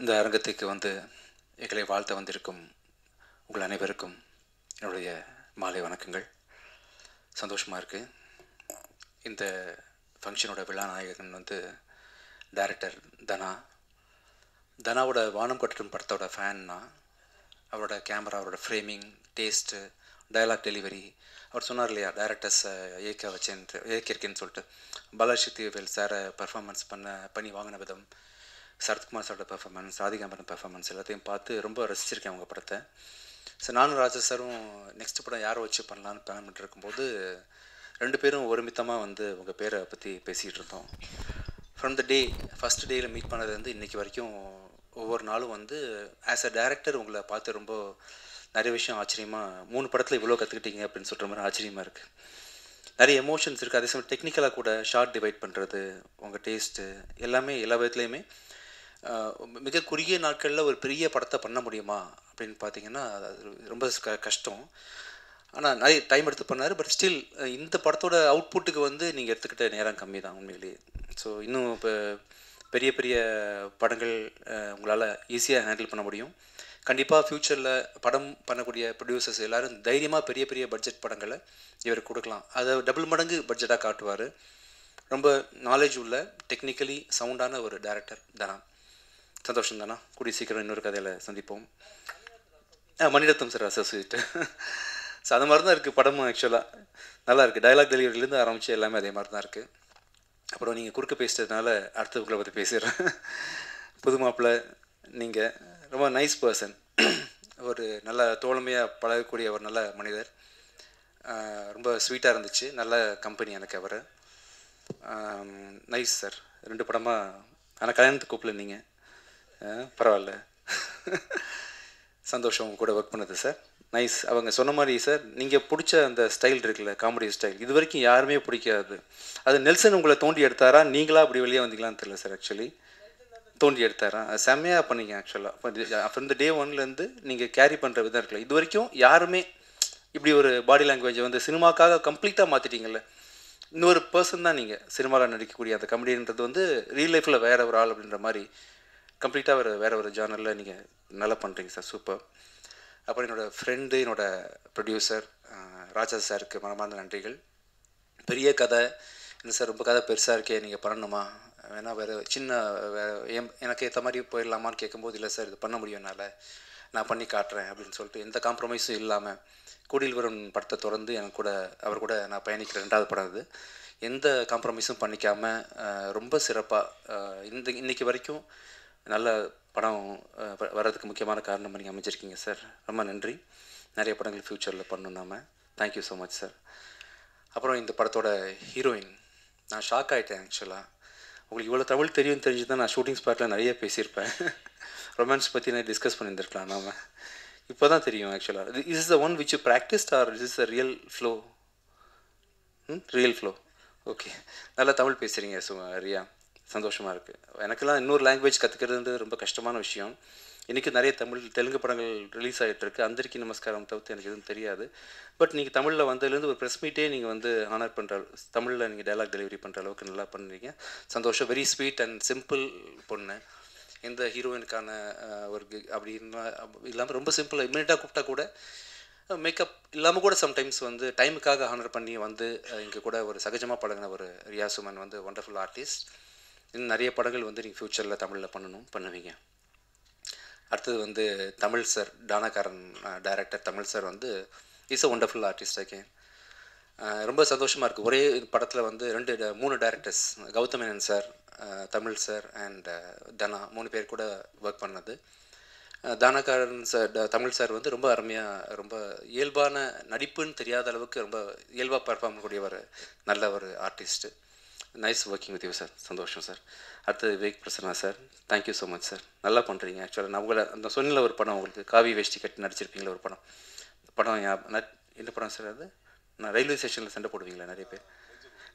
இந்த அரங்கத்துக்கு வந்து எங்களை வாழ்த்த வந்திருக்கும் உங்கள் அனைவருக்கும் என்னுடைய மாலை வணக்கங்கள். சந்தோஷமாக இருக்குது. இந்த ஃபங்க்ஷனோட விழா நாயகன் வந்து டைரக்டர் தனாவோட வானம் கொட்டட்டும் படத்தோட ஃபேன்னா. அவரோட கேமரா, அவரோட ஃப்ரேமிங், டேஸ்ட்டு, டயலாக் டெலிவரி, அவர் சொன்னார் இல்லையா டைரக்டர்ஸை இயக்கியிருக்கேன்னு சொல்லிட்டு, பாலாசக்திவேல் சாரை பர்ஃபார்மன்ஸ் பண்ணி வாங்கின விதம், சரத்குமார் சாரோட பெர்ஃபார்மன்ஸ், ராதிகாம்பரம் பெர்ஃபார்மன்ஸ் எல்லாத்தையும் பார்த்து ரொம்ப ரசிச்சிருக்கேன் அவங்க படத்தை. ஸோ நானும் ராஜா சாரும் நெக்ஸ்ட் படம் யாரை வச்சு பண்ணலான்னு பிளான் பண்ணிட்டு இருக்கும்போது 2 பேரும் ஒருமித்தமாக வந்து உங்கள் பேரை பற்றி பேசிகிட்டு இருந்தோம். ஃப்ரம் த டே ஃபஸ்ட் டேயில் மீட் பண்ணது வந்து இன்றைக்கி வரைக்கும் ஒவ்வொரு நாளும் வந்து ஆஸ் அ டைரக்டர் உங்களை பார்த்து ரொம்ப நிறைய விஷயம் ஆச்சரியமாக, 3 படத்தில் இவ்வளோ கற்றுக்கிட்டீங்க அப்படின்னு சொல்கிற மாதிரி ஆச்சரியமாக இருக்குது. நிறைய எமோஷன்ஸ் இருக்குது. அதே சமயம் டெக்னிக்கலாக கூட ஷார்ட் டிவைட் பண்ணுறது, உங்கள் டேஸ்ட்டு எல்லாமே எல்லா விதத்துலேயுமே மிக குறுகிய நாட்களில் ஒரு பெரிய படத்தை பண்ண முடியுமா அப்படின்னு பார்த்தீங்கன்னா அது ரொம்ப கஷ்டம். ஆனால் நிறைய டைம் எடுத்து பண்ணார். பட் ஸ்டில் இந்த படத்தோட அவுட்புட்டுக்கு வந்து நீங்கள் எடுத்துக்கிட்ட நேரம் கம்மி தான் உண்மையிலேயே. ஸோ இன்னும் இப்போ பெரிய பெரிய படங்கள் உங்களால் ஈஸியாக ஹேண்டில் பண்ண முடியும். கண்டிப்பாக ஃப்யூச்சரில் படம் பண்ணக்கூடிய ப்ரொடியூசர்ஸ் எல்லோரும் தைரியமாக பெரிய பெரிய பட்ஜெட் படங்களை இவர் கொடுக்கலாம். அதை டபுள் மடங்கு பட்ஜெட்டாக காட்டுவார். ரொம்ப நாலேஜ் உள்ள டெக்னிக்கலி சவுண்டான ஒரு டைரக்டர் தனா. சந்தோஷம் தானா. கூடிய சீக்கிரம் இன்னொரு கதையில் சந்திப்போம். Mani Ratnam sir associate. ஸோ அது மாதிரி தான் இருக்குது படமும். ஆக்சுவலாக நல்லா இருக்குது. டயலாக் டெலிவரியிலேருந்து ஆரம்பித்து எல்லாமே அதே மாதிரி தான் இருக்குது. அப்புறம் நீங்கள் குறுக்க பேசிட்டதுனால அடுத்தவங்களை பற்றி பேசிடுறேன். புது மாப்பிள்ளை, நீங்கள் ரொம்ப நைஸ் பர்சன். ஒரு நல்ல தோழமையாக பழகக்கூடிய ஒரு நல்ல மனிதர். ரொம்ப ஸ்வீட்டாக இருந்துச்சு. நல்ல கம்பெனி எனக்கு அவர். Nice sir. 2 படமாக. ஆனால் கல்யாணத்துக்கு கூப்பிடல நீங்கள். பரவாயில்ல. சந்தோஷம் கூட ஒர்க் பண்ணது சார். நைஸ். அவங்க சொன்ன மாதிரி சார், நீங்கள் பிடிச்ச அந்த ஸ்டைல் இருக்குல்ல, காமெடி ஸ்டைல், இது வரைக்கும் யாருமே பிடிக்காது. அது நெல்சன் உங்களை தோண்டி எடுத்தாரா, நீங்களா அப்படி வெளியே வந்தீங்களான்னு தெரியல சார். ஆக்சுவலி தோண்டி எடுத்தாரா, அது செம்மையாக பண்ணீங்க. ஆக்சுவலாக ஃப்ரம் த டே 1லேருந்து நீங்கள் கேரி பண்ணுற விதம் இருக்குல்ல, இது வரைக்கும் யாருமே இப்படி ஒரு பாடி லாங்குவேஜை வந்து சினிமாக்காக கம்ப்ளீட்டாக மாற்றிட்டீங்கல்ல. இன்னொரு பர்சன் தான் நீங்கள் சினிமாவில் நடிக்கக்கூடிய அந்த கமெடின்றது வந்து ரியல் லைஃப்பில் வேறு ஒரு ஆள் அப்படின்ற மாதிரி கம்ப்ளீட்டாக வேறு ஒரு ஜானரில் நீங்கள் நல்லா பண்ணுறீங்க சார். சூப்பர். அப்புறம் என்னோடய ஃப்ரெண்டு, என்னோடய ப்ரொடியூசர் ராஜா சாருக்கு மனமார்ந்த நன்றிகள். பெரிய கதை என்ன சார், ரொம்ப கதை பெருசாக இருக்கே, நீங்கள் பண்ணணுமா, வேணால் வேறு சின்ன எனக்கு ஏற்ற மாதிரி போயிடலாமான்னு கேட்கும்போது, இல்லை சார் இது பண்ண முடியும் என்னால், நான் பண்ணி காட்டுறேன் அப்படின்னு சொல்லிட்டு எந்த காம்ப்ரமைஸும் இல்லாமல் கூடியில் வரும் படத்தை தொடர்ந்து எனக்கு கூட அவர் கூட நான் பயணிக்கிற 2வது படம் இது. எந்த காம்ப்ரமைஸும் பண்ணிக்காமல் ரொம்ப சிறப்பாக இன்றைக்கி வரைக்கும் நல்ல படம் வர்றதுக்கு முக்கியமான காரணம் நீங்கள் அமைச்சிருக்கீங்க சார். ரொம்ப நன்றி. நிறைய படங்கள் ஃப்யூச்சரில் பண்ணணும் நாம. Thank you so much sir. அப்புறம் இந்த படத்தோட ஹீரோயின், நான் ஷாக் ஆகிட்டேன். ஆக்சுவலாக உங்களுக்கு இவ்வளோ தமிழ் தெரிஞ்சு தான் நான் ஷூட்டிங் ஸ்பாட்டில் நிறைய பேசியிருப்பேன். ரொமான்ஸ் பற்றி நான் டிஸ்கஸ் பண்ணியிருந்துருக்கலாம் நாம். இப்போ தான் தெரியும் ஆக்சுவலாக. Is the one which you practised or is the real flow? Real flow. Okay. நல்லா தமிழ் பேசுகிறீங்க ரியா. சந்தோஷமாக இருக்குது. எனக்கெல்லாம் இன்னொரு லாங்குவேஜ் கற்றுக்கிறது ரொம்ப கஷ்டமான விஷயம். இன்றைக்கி நிறைய தெலுங்கு படங்கள் ரிலீஸ் ஆகிட்டுருக்கு. அந்தரிக்கி நமஸ்காரம் தவிர்த்து எனக்கு எதுவும் தெரியாது. பட் நீங்கள் தமிழில் வந்ததுலேருந்து ஒரு ப்ரெஸ் மீட்டே நீங்கள் வந்து ஆனர் பண்ணுற தமிழில் நீங்கள் டைலாக் டெலிவரி பண்ணுற அளவுக்கு நல்லா பண்ணுறீங்க. சந்தோஷம். வெரி ஸ்வீட் அண்ட் சிம்பிள் பொண்ணு. எந்த ஹீரோயினுக்கான ஒரு அப்படி இல்லாமல் ரொம்ப சிம்பிளாக இமீடியட்டாக கூப்பிட்டா கூட மேக்கப் இல்லாமல் கூட சம்டைம்ஸ் வந்து டைமுக்காக ஆனர் பண்ணி வந்து இங்கே கூட ஒரு சகஜமாக பழகின ஒரு ரியா சுமன் வந்து ஒண்டர்ஃபுல் ஆர்டிஸ்ட். இன்னும் நிறைய படங்கள் வந்து நீங்கள் ஃப்யூச்சரில் தமிழில் பண்ணுவீங்க. அடுத்தது வந்து Tamil sir, Taanakkaran director Tamil sir வந்து is a wonderful artist. Again ரொம்ப சந்தோஷமாக இருக்குது. ஒரே படத்தில் வந்து 3 directors, Gautham Menon sir, Tamil sir and Dhana 3 பேர் கூட ஒர்க் பண்ணது. தானாக்காரன் சார், தமிழ் சார் வந்து ரொம்ப அருமையாக, ரொம்ப இயல்பான நடிப்புன்னு தெரியாத அளவுக்கு ரொம்ப இயல்பாக பர்ஃபார்ம் பண்ணக்கூடிய ஒரு நல்ல ஒரு artist. Nice working with you sir. சந்தோஷம் சார். அடுத்தது Vivek Prasanna sir. Thank you so much sir. நல்லா பண்ணுறீங்க. ஆக்சுவலாக நான் உங்களை அந்த சொன்னில் ஒரு படம் உங்களுக்கு காவி வேஷ்டி கட்டி நடிச்சிருப்பீங்களா ஒரு படம். படம் என்ன படம் சார் அது? நான் ரயில்வே ஸ்டேஷனில் சண்டை போடுவீங்களா நிறைய பேர்,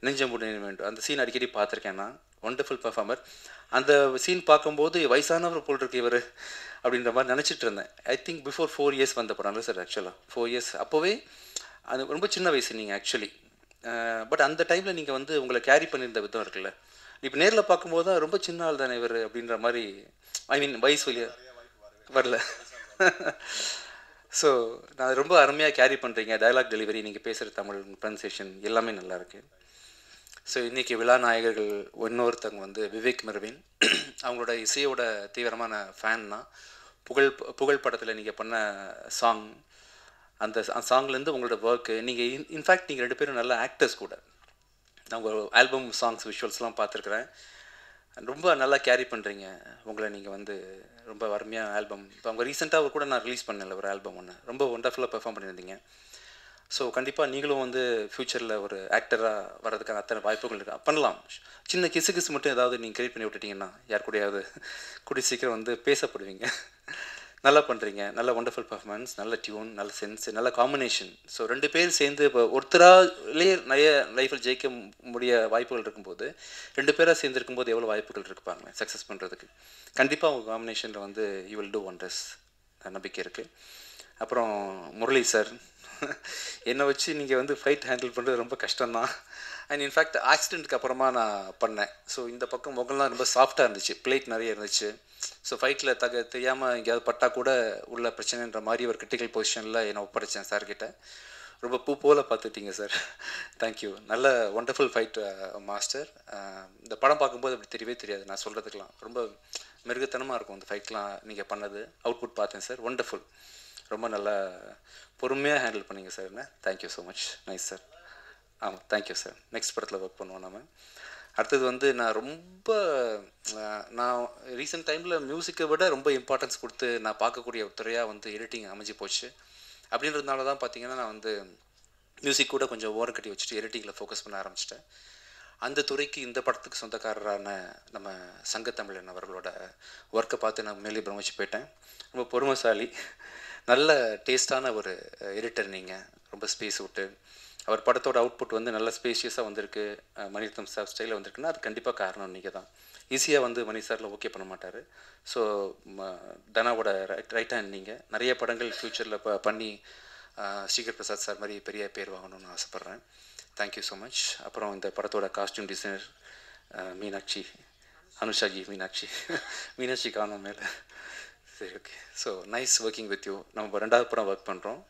நெஞ்சம் வேண்டும். அந்த சீன் அடிக்கடி பார்த்துருக்கேன் நான். Wonderful performer. அந்த சீன் பார்க்கும்போது வயசானவர் போல் இருக்கு இவர் அப்படின்ற மாதிரி நினச்சிட்டு இருந்தேன். ஐ திங்க் பிஃபோர் 4 இயர்ஸ் வந்த படம் இல்லை சார். ஆக்சுவலாக 4 இயர்ஸ் அப்போவே அது ரொம்ப சின்ன வயசு நீங்கள் ஆக்சுவலி. பட் அந்த டைமில் நீங்கள் வந்து உங்களை கேரி பண்ணியிருந்த விதம் இருக்குல்ல, இப்போ நேரில் பார்க்கும்போது தான் ரொம்ப சின்ன ஆள் தானே இவர் அப்படின்ற மாதிரி, ஐ மீன் வயசு வழியா வரல. ஸோ நான் ரொம்ப அருமையாக கேரி பண்ணுறீங்க. டயலாக் டெலிவரி, நீங்கள் பேசுகிற தமிழ் ப்ரொனன்சியேஷன் எல்லாமே நல்லாயிருக்கு. ஸோ இன்றைக்கி விழா நாயகர்கள் இன்னொருத்தவங்க வந்து விவேக் மெர்வின். அவங்களோட இசையோட தீவிரமான ஃபேன் தான். புகழ் படத்தில் நீங்கள் பண்ண சாங், அந்த சாங்லேருந்து உங்களோட ஒர்க்கு, நீங்கள் இன்ஃபேக்ட் நீங்கள் 2 பேரும் நல்ல ஆக்டர்ஸ் கூட. நான் உங்கள் ஆல்பம் சாங்ஸ் விஷுவல்ஸ்லாம் பார்த்துருக்குறேன். ரொம்ப நல்லா கேரி பண்ணுறீங்க உங்களை. நீங்கள் வந்து ரொம்ப அருமையாக ஆல்பம், இப்போ அவங்க ரீசெண்டாக கூட நான் ரிலீஸ் பண்ணல ஒரு ஆல்பம் ஒன்று, ரொம்ப ஒண்டர்ஃபுல்லாக பெர்ஃபார்ம் பண்ணியிருந்தீங்க. ஸோ கண்டிப்பாக நீங்களும் வந்து ஃப்யூச்சரில் ஒரு ஆக்டராக வர்றதுக்கான அத்தனை வாய்ப்புகள் இருக்குது, பண்ணலாம். சின்ன கிசு மட்டும் ஏதாவது நீங்கள் கிரியேட் பண்ணி விட்டுட்டிங்கன்னா யார் கூடயாவது கூடிய சீக்கிரம் வந்து பேசப்படுவீங்க. நல்லா பண்ணுறீங்க, நல்ல ஒண்டர்ஃபுல் பர்ஃபார்மன்ஸ், நல்ல டியூன், நல்ல சென்ஸ், நல்ல காம்பினேஷன். ஸோ 2 பேர் சேர்ந்து இப்போ ஒருத்தராலே நிறைய லைஃப்பில் ஜெயிக்க முடிய வாய்ப்புகள் இருக்கும்போது 2 பேராக சேர்ந்து இருக்கும்போது எவ்வளோ வாய்ப்புகள் இருப்பாங்க சக்ஸஸ் பண்ணுறதுக்கு. கண்டிப்பாக உங்கள் காம்பினேஷனில் வந்து யூ வில் டூ ஒண்டர்ஸ், நம்பிக்கை இருக்குது. அப்புறம் முரளி சார், என்னை வச்சு நீங்கள் வந்து ஃபைட் ஹேண்டில் பண்ணுறது ரொம்ப கஷ்டம்தான். அண்ட் இன்ஃபேக்ட் ஆக்சிடெண்ட்டுக்கு அப்புறமா நான் பண்ணேன். ஸோ இந்த பக்கம் முகம்லாம் ரொம்ப சாஃப்டாக இருந்துச்சு, பிளேட் நிறைய இருந்துச்சு. ஸோ ஃபைட்டில் தெரியாமல் எங்கேயாவது பட்டா கூட உள்ள பிரச்சனைன்ற மாதிரி ஒரு கிரிட்டிக்கல் பொசிஷனில் என்னை ஒப்படைச்சேன் சார்கிட்ட. ரொம்ப பூ போல் பார்த்துட்டீங்க சார். தேங்க்யூ. நல்ல ஒண்டர்ஃபுல் ஃபைட் மாஸ்டர். இந்த படம் பார்க்கும்போது அப்படி தெரியவே தெரியாது, நான் சொல்கிறதுக்கெலாம் ரொம்ப மிருகத்தனமாக இருக்கும் அந்த ஃபைட்லாம். நீங்கள் பண்ணது அவுட்புட் பார்த்தேன் சார், ஒண்டர்ஃபுல். ரொம்ப நல்லா பொறுமையாக ஹேண்டில் பண்ணிங்க சார். என்ன thank you so much, nice sir. ஆமாம், தேங்க்யூ சார். நெக்ஸ்ட் படத்தில் ஒர்க் பண்ணுவோம் நம்ம. அடுத்தது வந்து நான் ரீசெண்ட் டைமில் மியூசிக்கை விட ரொம்ப இம்பார்ட்டன்ஸ் கொடுத்து நான் பார்க்கக்கூடிய ஒரு துறையாக வந்து எடிட்டிங் அமைஞ்சு போச்சு. அப்படின்றதுனால தான் பார்த்தீங்கன்னா நான் வந்து மியூசிக் கூட கொஞ்சம் ஓரம் கட்டி வச்சுட்டு எடிட்டிங்கில் ஃபோக்கஸ் பண்ண ஆரம்பிச்சிட்டேன். அந்த துறைக்கு இந்த படத்துக்கு சொந்தக்காரரான நம்ம சங்கத்தமிழன் அவர்களோட ஒர்க்கை பார்த்து நான் மேலே பிரமிச்சு போயிட்டேன். ரொம்ப பொறுமைசாலி, நல்ல டேஸ்டான ஒரு எடிட்டர் நீங்கள். ரொம்ப ஸ்பேஸ் விட்டு அவர் படத்தோட அவுட்புட் வந்து நல்ல ஸ்பேஷியஸாக வந்திருக்கு, மணிரத்னம் சார் ஸ்டைலில் வந்திருக்குன்னா அது கண்டிப்பாக காரணம் நீங்கள் தான். ஈஸியாக வந்து மணி சாரில் ஓகே பண்ண மாட்டார். ஸோ தனாவோட ரைட் ஹேண்ட் நீங்கள். நிறைய படங்கள் ஃப்யூச்சரில் பண்ணி ஸ்ரீகர் பிரசாத் சார் மாதிரி பெரிய பேர் வாங்கணும்னு ஆசைப்பட்றேன். Thank you so much. அப்புறம் இந்த படத்தோட காஸ்டியூம் டிசைனர் மீனாட்சி, அனுஷாஜி, மீனாட்சி காணும் மேலே. சரி, okay. So nice working with you. நம்ம 2வது படம் ஒர்க் பண்ணுறோம்.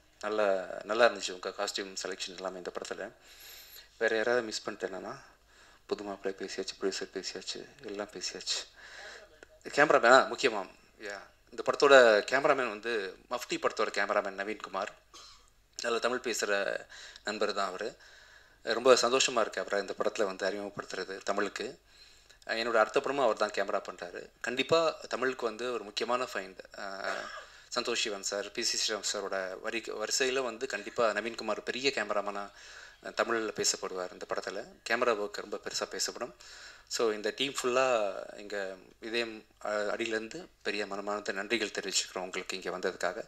நல்லா இருந்துச்சு உங்கள் காஸ்டியூம் செலெக்ஷன் எல்லாமே இந்த படத்தில். வேறு யாராவது மிஸ் பண்ணிட்டேன்னா? புது மாப்பிள்ளை பேசியாச்சு, ப்ரொடியூசர் பேசியாச்சு, எல்லாம் பேசியாச்சு. கேமராமேனா முக்கியமாக, இந்த படத்தோட கேமராமேன் வந்து மஃப்டி படத்தோட கேமராமேன் நவீன்குமார். நல்ல தமிழ் பேசுகிற நண்பர் தான் அவர். ரொம்ப சந்தோஷமாக இருக்குது அவரை இந்த படத்தில் வந்து அறிமுகப்படுத்துறது தமிழுக்கு. என்னோடய அடுத்த படமும் அவர் தான் கேமரா பண்ணுறாரு. கண்டிப்பாக தமிழுக்கு வந்து ஒரு முக்கியமான ஃபைண்ட் சந்தோஷ் சிவன் சார், பி.சி. ஸ்ரீராம் சாரோட வரிசையில் வந்து கண்டிப்பாக நவீன்குமார் பெரிய கேமராமேனாக தமிழில் பேசப்படுவார். இந்த படத்தில் கேமரா ஒர்க் ரொம்ப பெருசாக பேசப்படும். ஸோ இந்த டீம் ஃபுல்லாக எங்கள் இதயம் அடியிலேருந்து பெரிய மனமார்ந்த நன்றிகள் தெரிவிச்சுக்கிறோம் உங்களுக்கு இங்கே வந்ததுக்காக.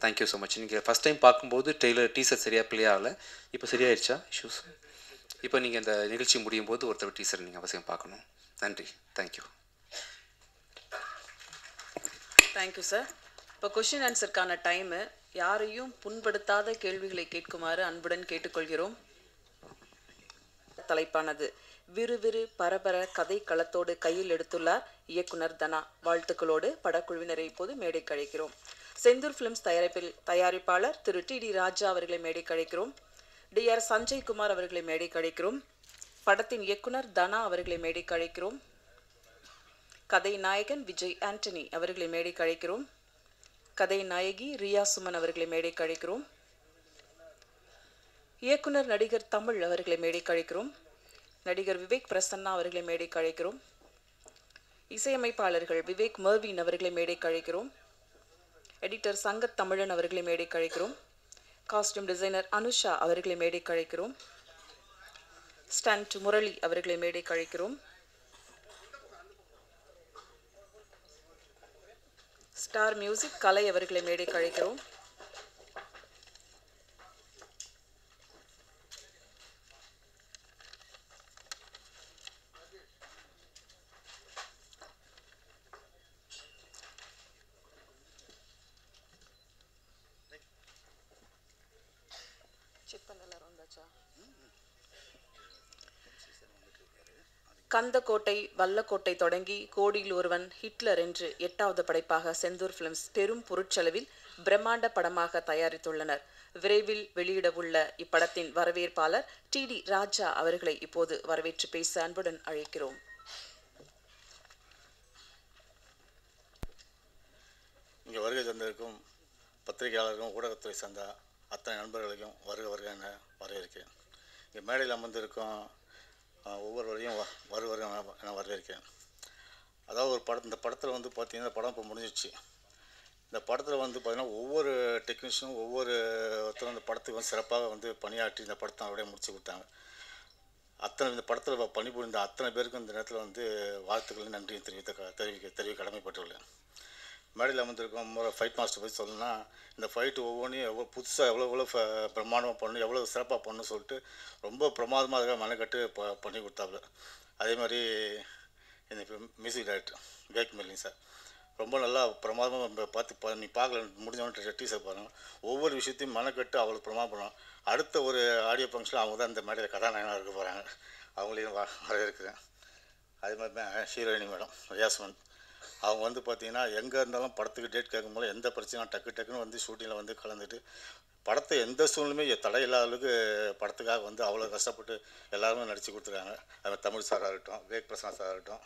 Thank you so much. நீங்கள் ஃபஸ்ட் டைம் பார்க்கும்போது டீசர் சரியாக பிளே ஆகலை, இப்போ சரியாயிடுச்சா இஷ்யூஸ்? இப்போ நீங்கள் இந்த நிகழ்ச்சி முடியும் போது ஒருத்தர் டீசர் நீங்கள் அவசியம் பார்க்கணும். நன்றி, தேங்க்யூ. Thank you sir. இப்போ கொஷின் ஆன்சருக்கான டைமு. யாரையும் புண்படுத்தாத கேள்விகளை கேட்குமாறு அன்புடன் கேட்டுக்கொள்கிறோம். தலைப்பானது விறுவிறு பரபர கதை களத்தோடு கையில் எடுத்துள்ளார் இயக்குனர் தனா. வாழ்த்துக்களோடு படக்குழுவினரை இப்போது மேடைக்கு அழைக்கிறோம். செந்தூர் ஃபிலிம்ஸ் தயாரிப்பாளர் திரு டி.டி. ராஜா அவர்களை மேடைக்கு அழைக்கிறோம். டி.ஆர். சஞ்சய்குமார் அவர்களை மேடைக்கு அழைக்கிறோம். படத்தின் இயக்குனர் தனா அவர்களை மேடைக்கு அழைக்கிறோம். கதை நாயகன் விஜய் ஆண்டனி அவர்களை மேடைக்கு அழைக்கிறோம். கதை நாயகி ரியா சுமன் அவர்களை மேடைக்கு அழைக்கிறோம். இயக்குனர் நடிகர் தமிழ் அவர்களை மேடைக்கு அழைக்கிறோம். நடிகர் விவேக் பிரசன்னா அவர்களை மேடைக்கு அழைக்கிறோம். இசையமைப்பாளர்கள் விவேக் மெர்வின் அவர்களை மேடைக்கு அழைக்கிறோம். எடிட்டர் சங்கத் தமிழன் அவர்களை மேடைக்கு அழைக்கிறோம். காஸ்டியூம் டிசைனர் அனுஷா அவர்களை மேடைக்கு அழைக்கிறோம். ஸ்டண்ட் முரளி அவர்களை மேடைக்கு அழைக்கிறோம். ஸ்டார் மியூசிக் கலை அவர்களை மேடைக்கு அழைக்கிறோம். செக் பண்ண எல்லாரும் வந்தாச்சா? கந்தக்கோட்டை வல்லக்கோட்டை தொடங்கி கோடியில் ஒருவன் ஹிட்லர் என்று 8வது படைப்பாக செந்தூர் பிலிம்ஸ் பெரும் பொருட்செலவில் பிரம்மாண்ட படமாக தயாரித்துள்ளனர். விரைவில் வெளியிடவுள்ள இப்படத்தின் வரவேற்பாளர் டிடி ராஜா அவர்களை இப்போது வரவேற்று பேச அன்புடன் அழைக்கிறோம். இங்கே வருகை தந்திருக்கும் பத்திரிகையாளர்களும் ஊடகத்துறை சார்ந்த அத்தனை நண்பர்களையும் வருக என வரவேற்கிறேன். இங்கே மேடையில் அமர்ந்திருக்கும் ஒவ்வொருவரையும் வருக என வரவேற்கிறேன். அதாவது இந்த படத்தில் வந்து பார்த்திங்கன்னா படம் இப்போ முடிஞ்சிடுச்சு. இந்த படத்தில் வந்து பார்த்திங்கன்னா ஒவ்வொரு டெக்னீஷியனும் ஒவ்வொருத்தரும் இந்த படத்துக்கு வந்து சிறப்பாக வந்து பணியாற்றி இந்த படத்தை அப்படியே முடிச்சு கொடுத்தாங்க. இந்த படத்தில் பணிபுரிந்த அத்தனை பேருக்கும் இந்த நேரத்தில் வந்து வாழ்த்துக்களை நன்றியும் தெரிவிக்க கடமைப்பட்டுள்ளேன். மேடையில் அமர்ந்திருக்கோம் ஃபைட் மாஸ்டர் பற்றி சொல்லணும்னா, இந்த ஃபைட்டு ஒவ்வொன்றையும் எவ்வளோ புதுசாக எவ்வளோ பிரமாண்டமாக பண்ணணும், எவ்வளோ சிறப்பாக பண்ணணும்னு சொல்லிட்டு ரொம்ப பிரமாதமாக அதுக்காக மெனக்கட்டு பண்ணி கொடுத்தாப்புல. அதே மாதிரி இந்த மியூசிக் டைரக்டர் விவேக் மெல்லிங் சார் ரொம்ப நல்லா பிரமாதமாக பார்த்து நீ பார்க்கல முடிஞ்சவொன்னே டீசர் பாருங்கள். ஒவ்வொரு விஷயத்தையும் மெனக்கட்டு அவ்வளோ பிரமாதம் பண்ணுவோம். அடுத்த ஒரு ஆடியோ ஃபங்க்ஷனில் அவங்க தான் இந்த மேடையில் கதாநாயகனாக இருக்க போகிறாங்க. அவங்களையும் வரவேற்கிறேன். அதே மாதிரி ஹீரோயினி மேடம் ரியாஸ்மன் அவங்க வந்து பார்த்திங்கன்னா எங்கே இருந்தாலும் படத்துக்கு டேட் கேட்கும்போது எந்த பிரச்சனையும் டக்குன்னு வந்து ஷூட்டிங்கில் வந்து கலந்துட்டு படத்தை எந்த சூழ்நிலையுமே தடை இல்லாத அளவுக்கு படத்துக்காக வந்து அவ்வளோ கஷ்டப்பட்டு எல்லாருமே நடித்து கொடுத்துருக்காங்க. அது தமிழ் சாராக இருக்கட்டும், விவேக் பிரசாத் சாராக இருக்கட்டும்,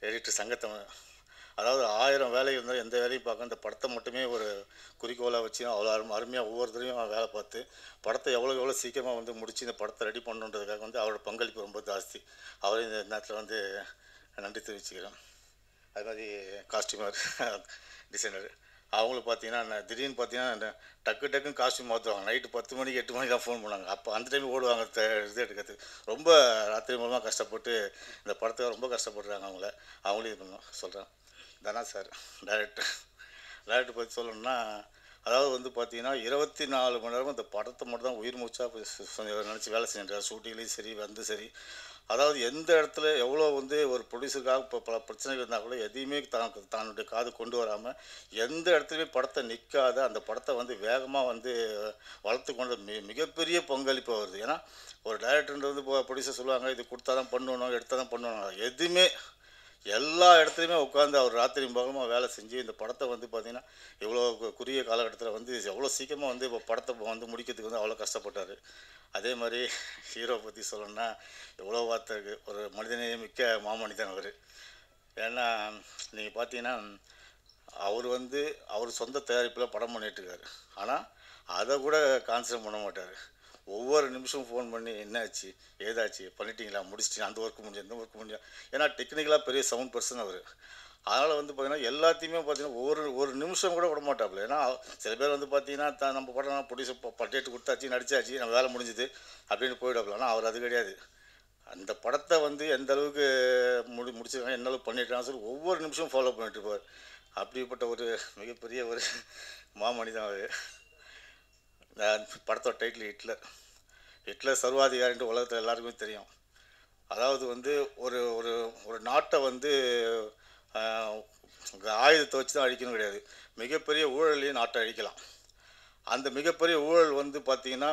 எடிட்டர் சங்கத்தமிழ், அதாவது 1000 வேலை இருந்தால் எந்த வேலையும் பார்க்க இந்த படத்தை மட்டுமே ஒரு குறிக்கோளாக வச்சு அவ்வளோ அருமையாக ஒவ்வொருத்தரையும் வேலை பார்த்து படத்தை எவ்வளோ சீக்கிரமாக வந்து முடித்து இந்த படத்தை ரெடி பண்ணுன்றதுக்காக வந்து அவரோட பங்களிப்பு ரொம்ப ஜாஸ்தி. அவரையும் இந்த நேரத்தில் வந்து நன்றி தெரிவிச்சுக்கிறேன். அது மாதிரி காஸ்டியூமர் டிசைனர் அவங்களும் பார்த்தீங்கன்னா திடீர்னு பார்த்தீங்கன்னா டக்குன்னு காஸ்டியூம் மாற்றுவாங்க. நைட்டு 10 மணிக்கு 8 மணிக்கு தான் ஃபோன் பண்ணுவாங்க. அப்போ அந்த டைம் ஓடுவாங்க இது எடுக்கிறதுக்கு. ரொம்ப ராத்திரி மூலமாக கஷ்டப்பட்டு இந்த படத்தை ரொம்ப கஷ்டப்படுறாங்க. அவங்களையும் இது பண்ண சொல்கிறேன். தனா சார் டைரக்டர் பற்றி சொல்லணும்னா, அதாவது வந்து பார்த்திங்கன்னா 24 மணி நேரமும் இந்த படத்தை மட்டும் தான் உயிர் மூச்சாக நினச்சி வேலை செஞ்சுட்டார். ஷூட்டிங்லேயும் சரி வந்து சரி, அதாவது எந்த இடத்துல எவ்வளோ வந்து ஒரு ப்ரொடியூசருக்காக இப்போ பல பிரச்சனைகள் இருந்தால் கூட எதையுமே தன்னுடைய காது கொண்டு வராமல் எந்த இடத்துலையுமே படத்தை நிற்காத அந்த படத்தை வந்து வேகமாக வந்து வளர்த்து கொண்டு மிகப்பெரிய பங்களிப்பு வருது. ஏன்னா ஒரு டைரக்டர் வந்து ப்ரொடியூசர் சொல்லுவாங்க இது கொடுத்தா தான் பண்ணணும், எடுத்தால் தான் பண்ணணும், எதுவுமே எல்லா இடத்துலையுமே உட்காந்து அவர் ராத்திரி பகலமாக வேலை செஞ்சு இந்த படத்தை வந்து பார்த்திங்கன்னா இவ்வளோ குறுகிய காலகட்டத்தில் வந்து எவ்வளோ சீக்கிரமாக வந்து இப்போ படத்தை வந்து முடிக்கிறதுக்கு வந்து அவ்வளோ கஷ்டப்பட்டார். அதே மாதிரி ஹீரோ பற்றி சொல்லணும்னா எவ்வளோ வார்த்தை இருக்குது. ஒரு மனிதநேய மிக்க மாமனிதன் அவர். ஏன்னா நீங்கள் பார்த்தீங்கன்னா அவர் சொந்த தயாரிப்பில் படம் பண்ணிகிட்ருக்காரு. ஆனால் அதை கூட கான்சன்ட்ரேட் பண்ண மாட்டார். ஒவ்வொரு நிமிஷமும் ஃபோன் பண்ணி என்னாச்சு ஏதாச்சு பண்ணிட்டீங்களா, முடிச்சிட்டிங்களா, அந்த ஒர்க்கு முடிஞ்சு இந்த ஒர்க்கு முடிஞ்சா, ஏன்னா டெக்னிக்கலாக பெரிய சவுண்ட் பர்சன் அவர். அதனால் வந்து பார்த்திங்கன்னா எல்லாத்தையுமே பார்த்திங்கன்னா ஒரு நிமிஷம் கூட விட மாட்டாப்புல. ஏன்னா சில பேர் வந்து பார்த்திங்கன்னா நம்ம படம் ப்ரொடியூசர் பட்ஜெட் கொடுத்தாச்சு நடிச்சாச்சு நம்ம வேலை முடிஞ்சுது அப்படின்னு போயிடாப்புல. ஆனால் அவர் அது கிடையாது. அந்த படத்தை வந்து எந்த அளவுக்கு முடிச்சிருக்காங்க என்ன அளவுக்கு பண்ணிட்டாங்கன்னு சொல்லி ஒவ்வொரு நிமிஷமும் ஃபாலோ பண்ணிட்டு இருப்பார். அப்படிப்பட்ட ஒரு மிகப்பெரிய ஒரு மாமனிதன் அவர். படத்தோட டைட்டில் ஹிட்லர் சர்வாதிகாரின்ட்டு உலகத்தில் எல்லாருக்குமே தெரியும். அதாவது வந்து ஒரு ஒரு ஒரு நாட்டை வந்து ஆயுதத்தை வச்சு தான் அழிக்கணும் கிடையாது, மிகப்பெரிய ஊழலையும் நாட்டை அழிக்கலாம். அந்த மிகப்பெரிய ஊழல் வந்து பார்த்திங்கன்னா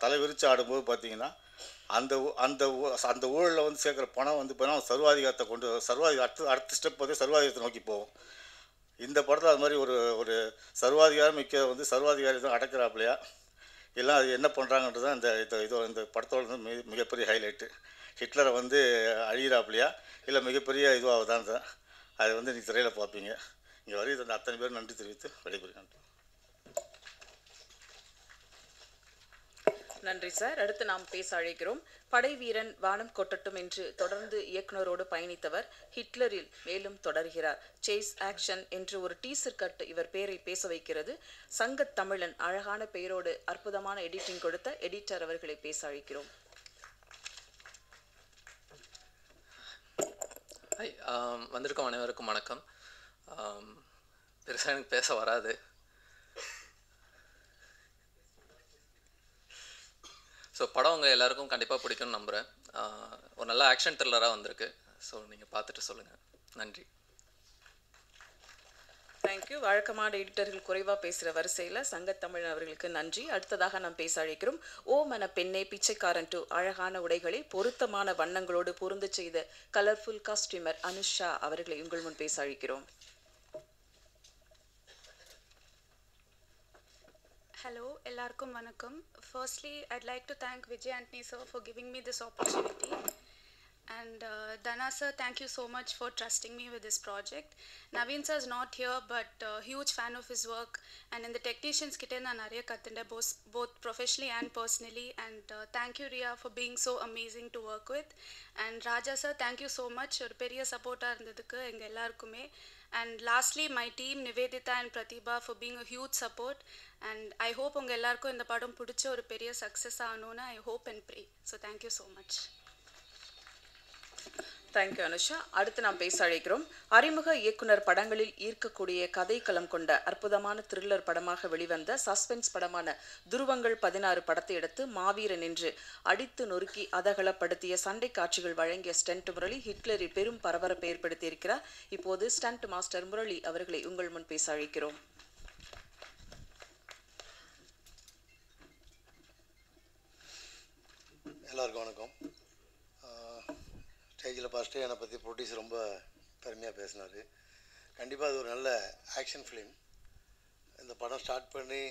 தலை விரிச்சு ஆடும்போது பார்த்திங்கன்னா அந்த ஊழலில் வந்து சேர்க்குற பணம் வந்து பார்த்தீங்கன்னா சர்வாதிகாரத்தை அடுத்த ஸ்டெப் வந்து சர்வாதிகாரத்தை நோக்கி போகும். இந்த படத்தில் அது மாதிரி ஒரு சர்வாதிகாரம் வந்து சர்வாதிகாரி தான் அடக்கிறாப்புலையா இல்லை அது என்ன பண்ணுறாங்கன்றது தான் இந்த படத்தோட வந்து மிகப்பெரிய ஹைலைட்டு. ஹிட்லரை வந்து அழிகிறாப்புலையா இல்லை மிகப்பெரிய இதுவாகுதான் தான் அதை வந்து நீங்கள் திரையில் பார்ப்பீங்க. இங்கே வரையும் அந்த அத்தனை பேர் நன்றி தெரிவித்து விடைபெறுகிறேன். நன்றி சார். அடுத்து நாம் பேச அழைக்கிறோம் படை வீரன் வானம் கொட்டட்டும் என்று தொடர்ந்து இயக்குனரோடு பயணித்தவர் ஹிட்லரில் மேலும் தொடர்கிறார். சேஸ் ஆக்ஷன் என்று ஒரு டீசர் கட் இவர் பெயரை பேச வைக்கிறது. சங்கத் தமிழன் அழகான பெயரோடு அற்புதமான எடிட்டிங் கொடுத்த எடிட்டர் அவர்களை பேச அழைக்கிறோம். வந்திருக்கும் அனைவருக்கும் வணக்கம். பெருசாக எனக்கு பேச வராது. ஸோ படம் உங்கள் எல்லாருக்கும் கண்டிப்பாக பிடிக்கும்னு நம்புகிறேன். ஒரு நல்ல ஆக்ஷன் த்ரில்லராக வந்திருக்கு. ஸோ நீங்கள் பார்த்துட்டு சொல்லுங்கள். நன்றி. தேங்க்யூ. வழக்கமான எடிட்டர்கள் குறைவாக பேசுகிற வரிசையில் சங்கத்தமிழ் அவர்களுக்கு நன்றி. அடுத்ததாக நாம் பேச அழைக்கிறோம் ஓ மன பெண்ணே பிச்சைக்காரன் டூ. அழகான உடைகளை பொருத்தமான வண்ணங்களோடு பொருந்த செய்த கலர்ஃபுல் காஸ்டியூமர் அனுஷா அவர்களை உங்கள் முன் பேச அழைக்கிறோம். Hello, எல்லாருக்கும் வணக்கம். Firstly, I'd like to thank Vijay Antony sir for giving me this opportunity. And Dana sir, thank you so much for trusting me with this project. Naveen sir is not here, but huge fan of his work. And in the technicians kitte na nariya kathinde both professionally and personally. And thank you Ria for being so amazing to work with. And Raja sir, thank you so much. ஒரு பெரிய சப்போர்ட்டா இருந்ததுக்கு எங்க எல்லாருக்குமே. And lastly, my team Nivedita and Pratibha for being a huge support. And I hope உங்க எல்லாருக்கும் இந்த படம் பிடிச்ச ஒரு பெரிய சக்சஸ் ஆகணும்னு I hope and pray. So thank you so much. Thank you Anusha. அடுத்து நாம் பேச அழைக்கிறோம் அறிமுக இயக்குனர் படங்களில் ஈர்க்கக்கூடிய கதைக்களம் கொண்ட அற்புதமான த்ரில்லர் படமாக வெளிவந்த சஸ்பென்ஸ் படமான துருவங்கள் 16 படத்தை எடுத்து மாவீரன் என்று அடித்து நொறுக்கி அதகலப்படுத்திய சண்டை காட்சிகள் வழங்கிய ஸ்டண்ட் முரளி ஹிட்லரில் பெரும் பரபரப்பை ஏற்படுத்தியிருக்கிறார். இப்போது ஸ்டண்ட் மாஸ்டர் முரளி அவர்களை உங்கள் முன் பேச அழைக்கிறோம். எல்லாருக்கும் வணக்கம். ஸ்டேஜில் ஃபஸ்ட்டு என்னை பற்றி ப்ரொடியூசர் ரொம்ப பெருமையாக பேசினார். கண்டிப்பாக அது ஒரு நல்ல ஆக்ஷன் ஃபிலிம். இந்த படம் ஸ்டார்ட் பண்ணி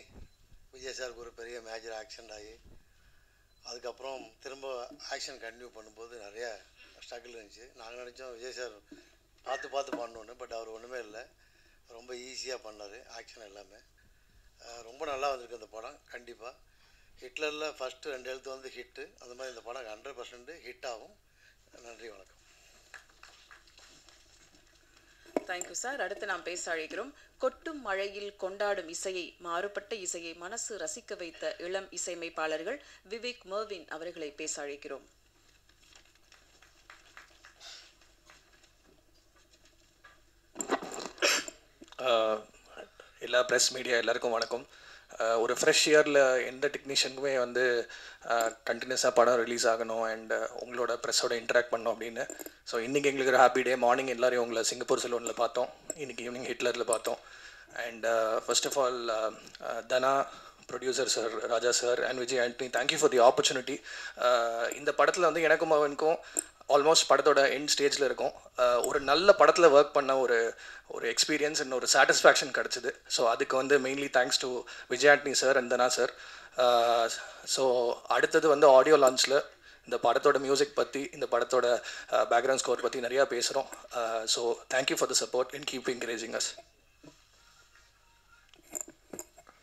விஜய் சாருக்கு ஒரு பெரிய மேஜர் ஆக்ஷன் ஆகி அதுக்கப்புறம் திரும்ப ஆக்ஷன் கண்டினியூ பண்ணும்போது நிறைய ஸ்ட்ரகிள் இருந்துச்சு. நாங்கள் நினச்சோம் விஜய் சார் பார்த்து பண்ணணுன்னு, பட் அவர் ஒன்றுமே இல்லை, ரொம்ப ஈஸியாக பண்ணார் ஆக்ஷன் எல்லாமே. ரொம்ப நல்லா வந்திருக்கு இந்த படம். கண்டிப்பாக ஹிட்லரில் ஃபஸ்ட்டு 2 எழுத்து வந்து ஹிட்டு, அந்த மாதிரி இந்த படம் 100% ஹிட் ஆகும். நன்றி, வணக்கம். Thank you sir. அடுத்து நாம் பேச அழைக்கிறோம் கொட்டும் மழையில் கொண்டாடும் இசையை மாறுபட்ட இசையை மனசு ரசிக்க வைத்த இளம் இசையமைப்பாளர்கள் விவேக் மர்வின் அவர்களை பேச அழைக்கிறோம். எல்லா ப்ரெஸ் மீடியா எல்லாருக்கும் வணக்கம். ஒரு ஃப்ரெஷ் இயரில் எந்த டெக்னீஷியனுக்குமே வந்து கண்டினியூஸாக படம் ரிலீஸ் ஆகணும் அண்ட் உங்களோட ப்ரெஸ்ஸோட இன்ட்ராக்ட் பண்ணோம் அப்படின்னு. ஸோ இன்றைக்கி எங்களுக்கு ஒரு ஹாப்பி டே. மார்னிங் எல்லோரையும் உங்களை சிங்கப்பூர் செலோனில் பார்த்தோம், இன்றைக்கி ஈவினிங் ஹிட்லரில் பார்த்தோம். And first of all Dhana, producer sir, Raja sir and Vijay Antony, thank you for the opportunity. இந்த படத்தில் வந்து எனக்கும் அவனுக்கும் ஆல்மோஸ்ட் படத்தோட எண்ட் ஸ்டேஜில் இருக்கும். ஒரு நல்ல படத்தில் ஒர்க் பண்ண ஒரு எக்ஸ்பீரியன்ஸ் அண்ட் ஒரு சாட்டிஸ்ஃபேக்ஷன் கிடச்சிது. ஸோ அதுக்கு வந்து mainly thanks to Vijay Antony sir and Dhana sir. So அடுத்தது வந்து ஆடியோ லான்ச்சில் இந்த படத்தோட மியூசிக் பற்றி, இந்த படத்தோட பேக்ரவுண்ட் ஸ்கோர் பற்றி நிறையா பேசுகிறோம். So thank you for the support and keep encouraging as.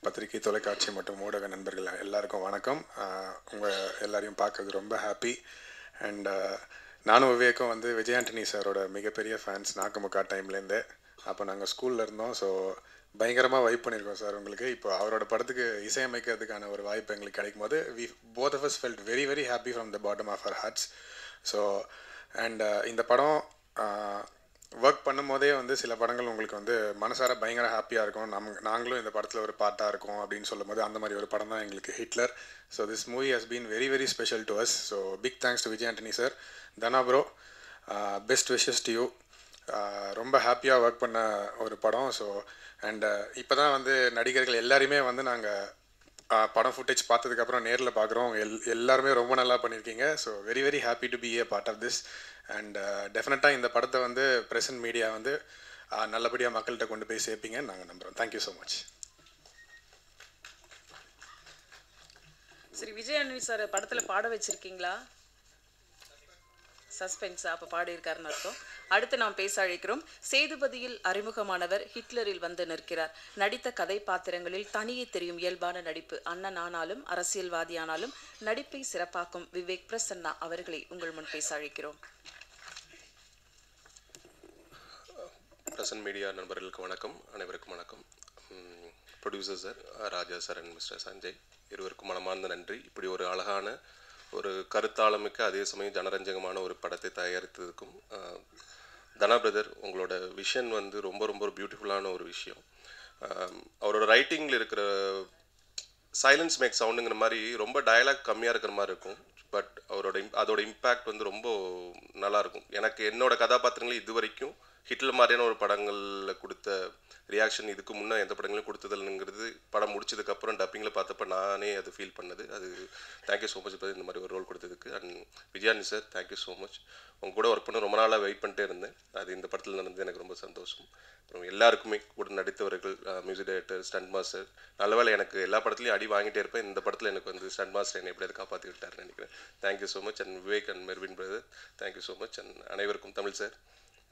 பத்திரிகை, தொலைக்காட்சி மற்றும் ஊடக நண்பர்கள் எல்லாருக்கும் வணக்கம். உங்கள் எல்லாரையும் பார்க்கறது ரொம்ப ஹாப்பி. அண்ட் நானும் விவேக்கும் வந்து விஜய் ஆண்டனி சாரோட மிகப்பெரிய ஃபேன்ஸ் நாக்குமுக்கா டைம்லேருந்தே. அப்போ நாங்கள் ஸ்கூலில் இருந்தோம். ஸோ பயங்கரமாக வைப் பண்ணியிருக்கோம் சார் உங்களுக்கு. இப்போ அவரோட படத்துக்கு இசையமைக்கிறதுக்கான ஒரு வாய்ப்பு எங்களுக்கு கிடைக்கும் போது both of us felt very very happy from the bottom of our hearts. So and இந்த படம் ஒர்க் பண்ணும்போதே வந்து சில படங்கள் உங்களுக்கு வந்து மனசார பயங்கர ஹாப்பியாக இருக்கும். நாங்களும் இந்த படத்தில் ஒரு பார்ட்டாக இருக்கோம் அப்படின்னு சொல்லும் போது அந்த மாதிரி ஒரு படம் தான் எங்களுக்கு Hitler. So this movie has been very very special to us. So big thanks to Vijay Antony sir. Dhana bro, best wishes to you. ரொம்ப ஹாப்பியாக ஒர்க் பண்ண ஒரு படம். ஸோ அண்ட் இப்போ தான் வந்து நடிகர்கள் எல்லாருமே வந்து நாங்கள் படம் ஃபுட்டேஜ் பார்த்ததுக்கப்புறம் நேரில் பார்க்குறோம். எல்லாருமே ரொம்ப நல்லா பண்ணியிருக்கீங்க. So very very happy to be a part of this. And டெஃபினட்டாக இந்த படத்தை வந்து ப்ரெசன்ட் மீடியா வந்து நல்லபடியாக மக்கள்கிட்ட கொண்டு போய் சேர்ப்பீங்கன்னு நாங்கள் நம்புகிறோம். Thank you so much. சரி, விஜய் ஆண்டனி சார் படத்தில் பாட வச்சுருக்கீங்களா? சஸ்பென்ஸா? அப்போ பாடியிருக்காருன்னு அர்த்தம். அடுத்து நாம் பேச அழைக்கிறோம் சேதுபதியில் அறிமுகமானவர் ஹிட்லரில் வந்து நிற்கிறார். நடித்த கதை பாத்திரங்களில் தனியே தெரியும் இயல்பான நடிப்பு. அண்ணன் ஆனாலும் அரசியல்வாதியானாலும் நடிப்பை சிறப்பாக்கும் விவேக் பிரசன்னா அவர்களை உங்கள் முன் பேச அழைக்கிறோம். பிரசன்ட் மீடியா நண்பர்களுக்கு வணக்கம். அனைவருக்கும் வணக்கம். Producer sir, Raja sir and mister Sanjay இருவருக்கும் மனமார்ந்த நன்றி. இப்படி ஒரு அழகான, ஒரு கருத்தாளமிக்க, அதே சமயம் ஜனரஞ்சகமான ஒரு படத்தை தயாரித்ததுக்கும். தனா பிரதர், உங்களோட விஷன் வந்து ரொம்ப ரொம்ப ஒரு பியூட்டிஃபுல்லான ஒரு விஷயம். அவரோட ரைட்டிங்கில் இருக்கிற சைலன்ஸ் மேக் சவுண்டுங்கிற மாதிரி ரொம்ப டயலாக் கம்மியாக இருக்கிற மாதிரி இருக்கும். பட் அதோட இம்பேக்ட் வந்து ரொம்ப நல்லாயிருக்கும். எனக்கு என்னோட கதாபாத்திரங்களே இது வரைக்கும் ஹிட்லர் மாதிரியான ஒரு படங்களில் கொடுத்த ரியாக்ஷன் இதுக்கு முன்னே எந்த படங்களும் கொடுத்ததில்லைங்கிறது படம் முடிச்சதுக்கப்புறம் டப்பிங்கில் பார்த்தப்ப நானே அது ஃபீல் பண்ணது. அது தேங்க்யூ ஸோ மச் இந்த மாதிரி ஒரு ரோல் கொடுத்ததுக்கு. And Vijayani sir thank you so much. உங்க கூட ஒர்க் பண்ண ரொம்ப நாளாக வெயிட் பண்ணிட்டே இருந்தேன். அது இந்த படத்தில் நடந்தது எனக்கு ரொம்ப சந்தோஷம். அப்புறம் எல்லாருக்குமே கூட நடித்தவர்கள், மியூசிக் டைரக்டர், ஸ்டண்ட் மாஸ்டர். நல்ல வேளை எனக்கு எல்லா படத்துலையும் அடி வாங்கிட்டே இருப்பேன். இந்த படத்தில் எனக்கு வந்து ஸ்டண்ட் மாஸ்டர் என்னை எப்படியாவது காப்பாற்றி விட்டார்னு நினைக்கிறேன். Thank you so much. And Vivek and Mervin brother thank you so much. And அனைவருக்கும் தமிழ் சார்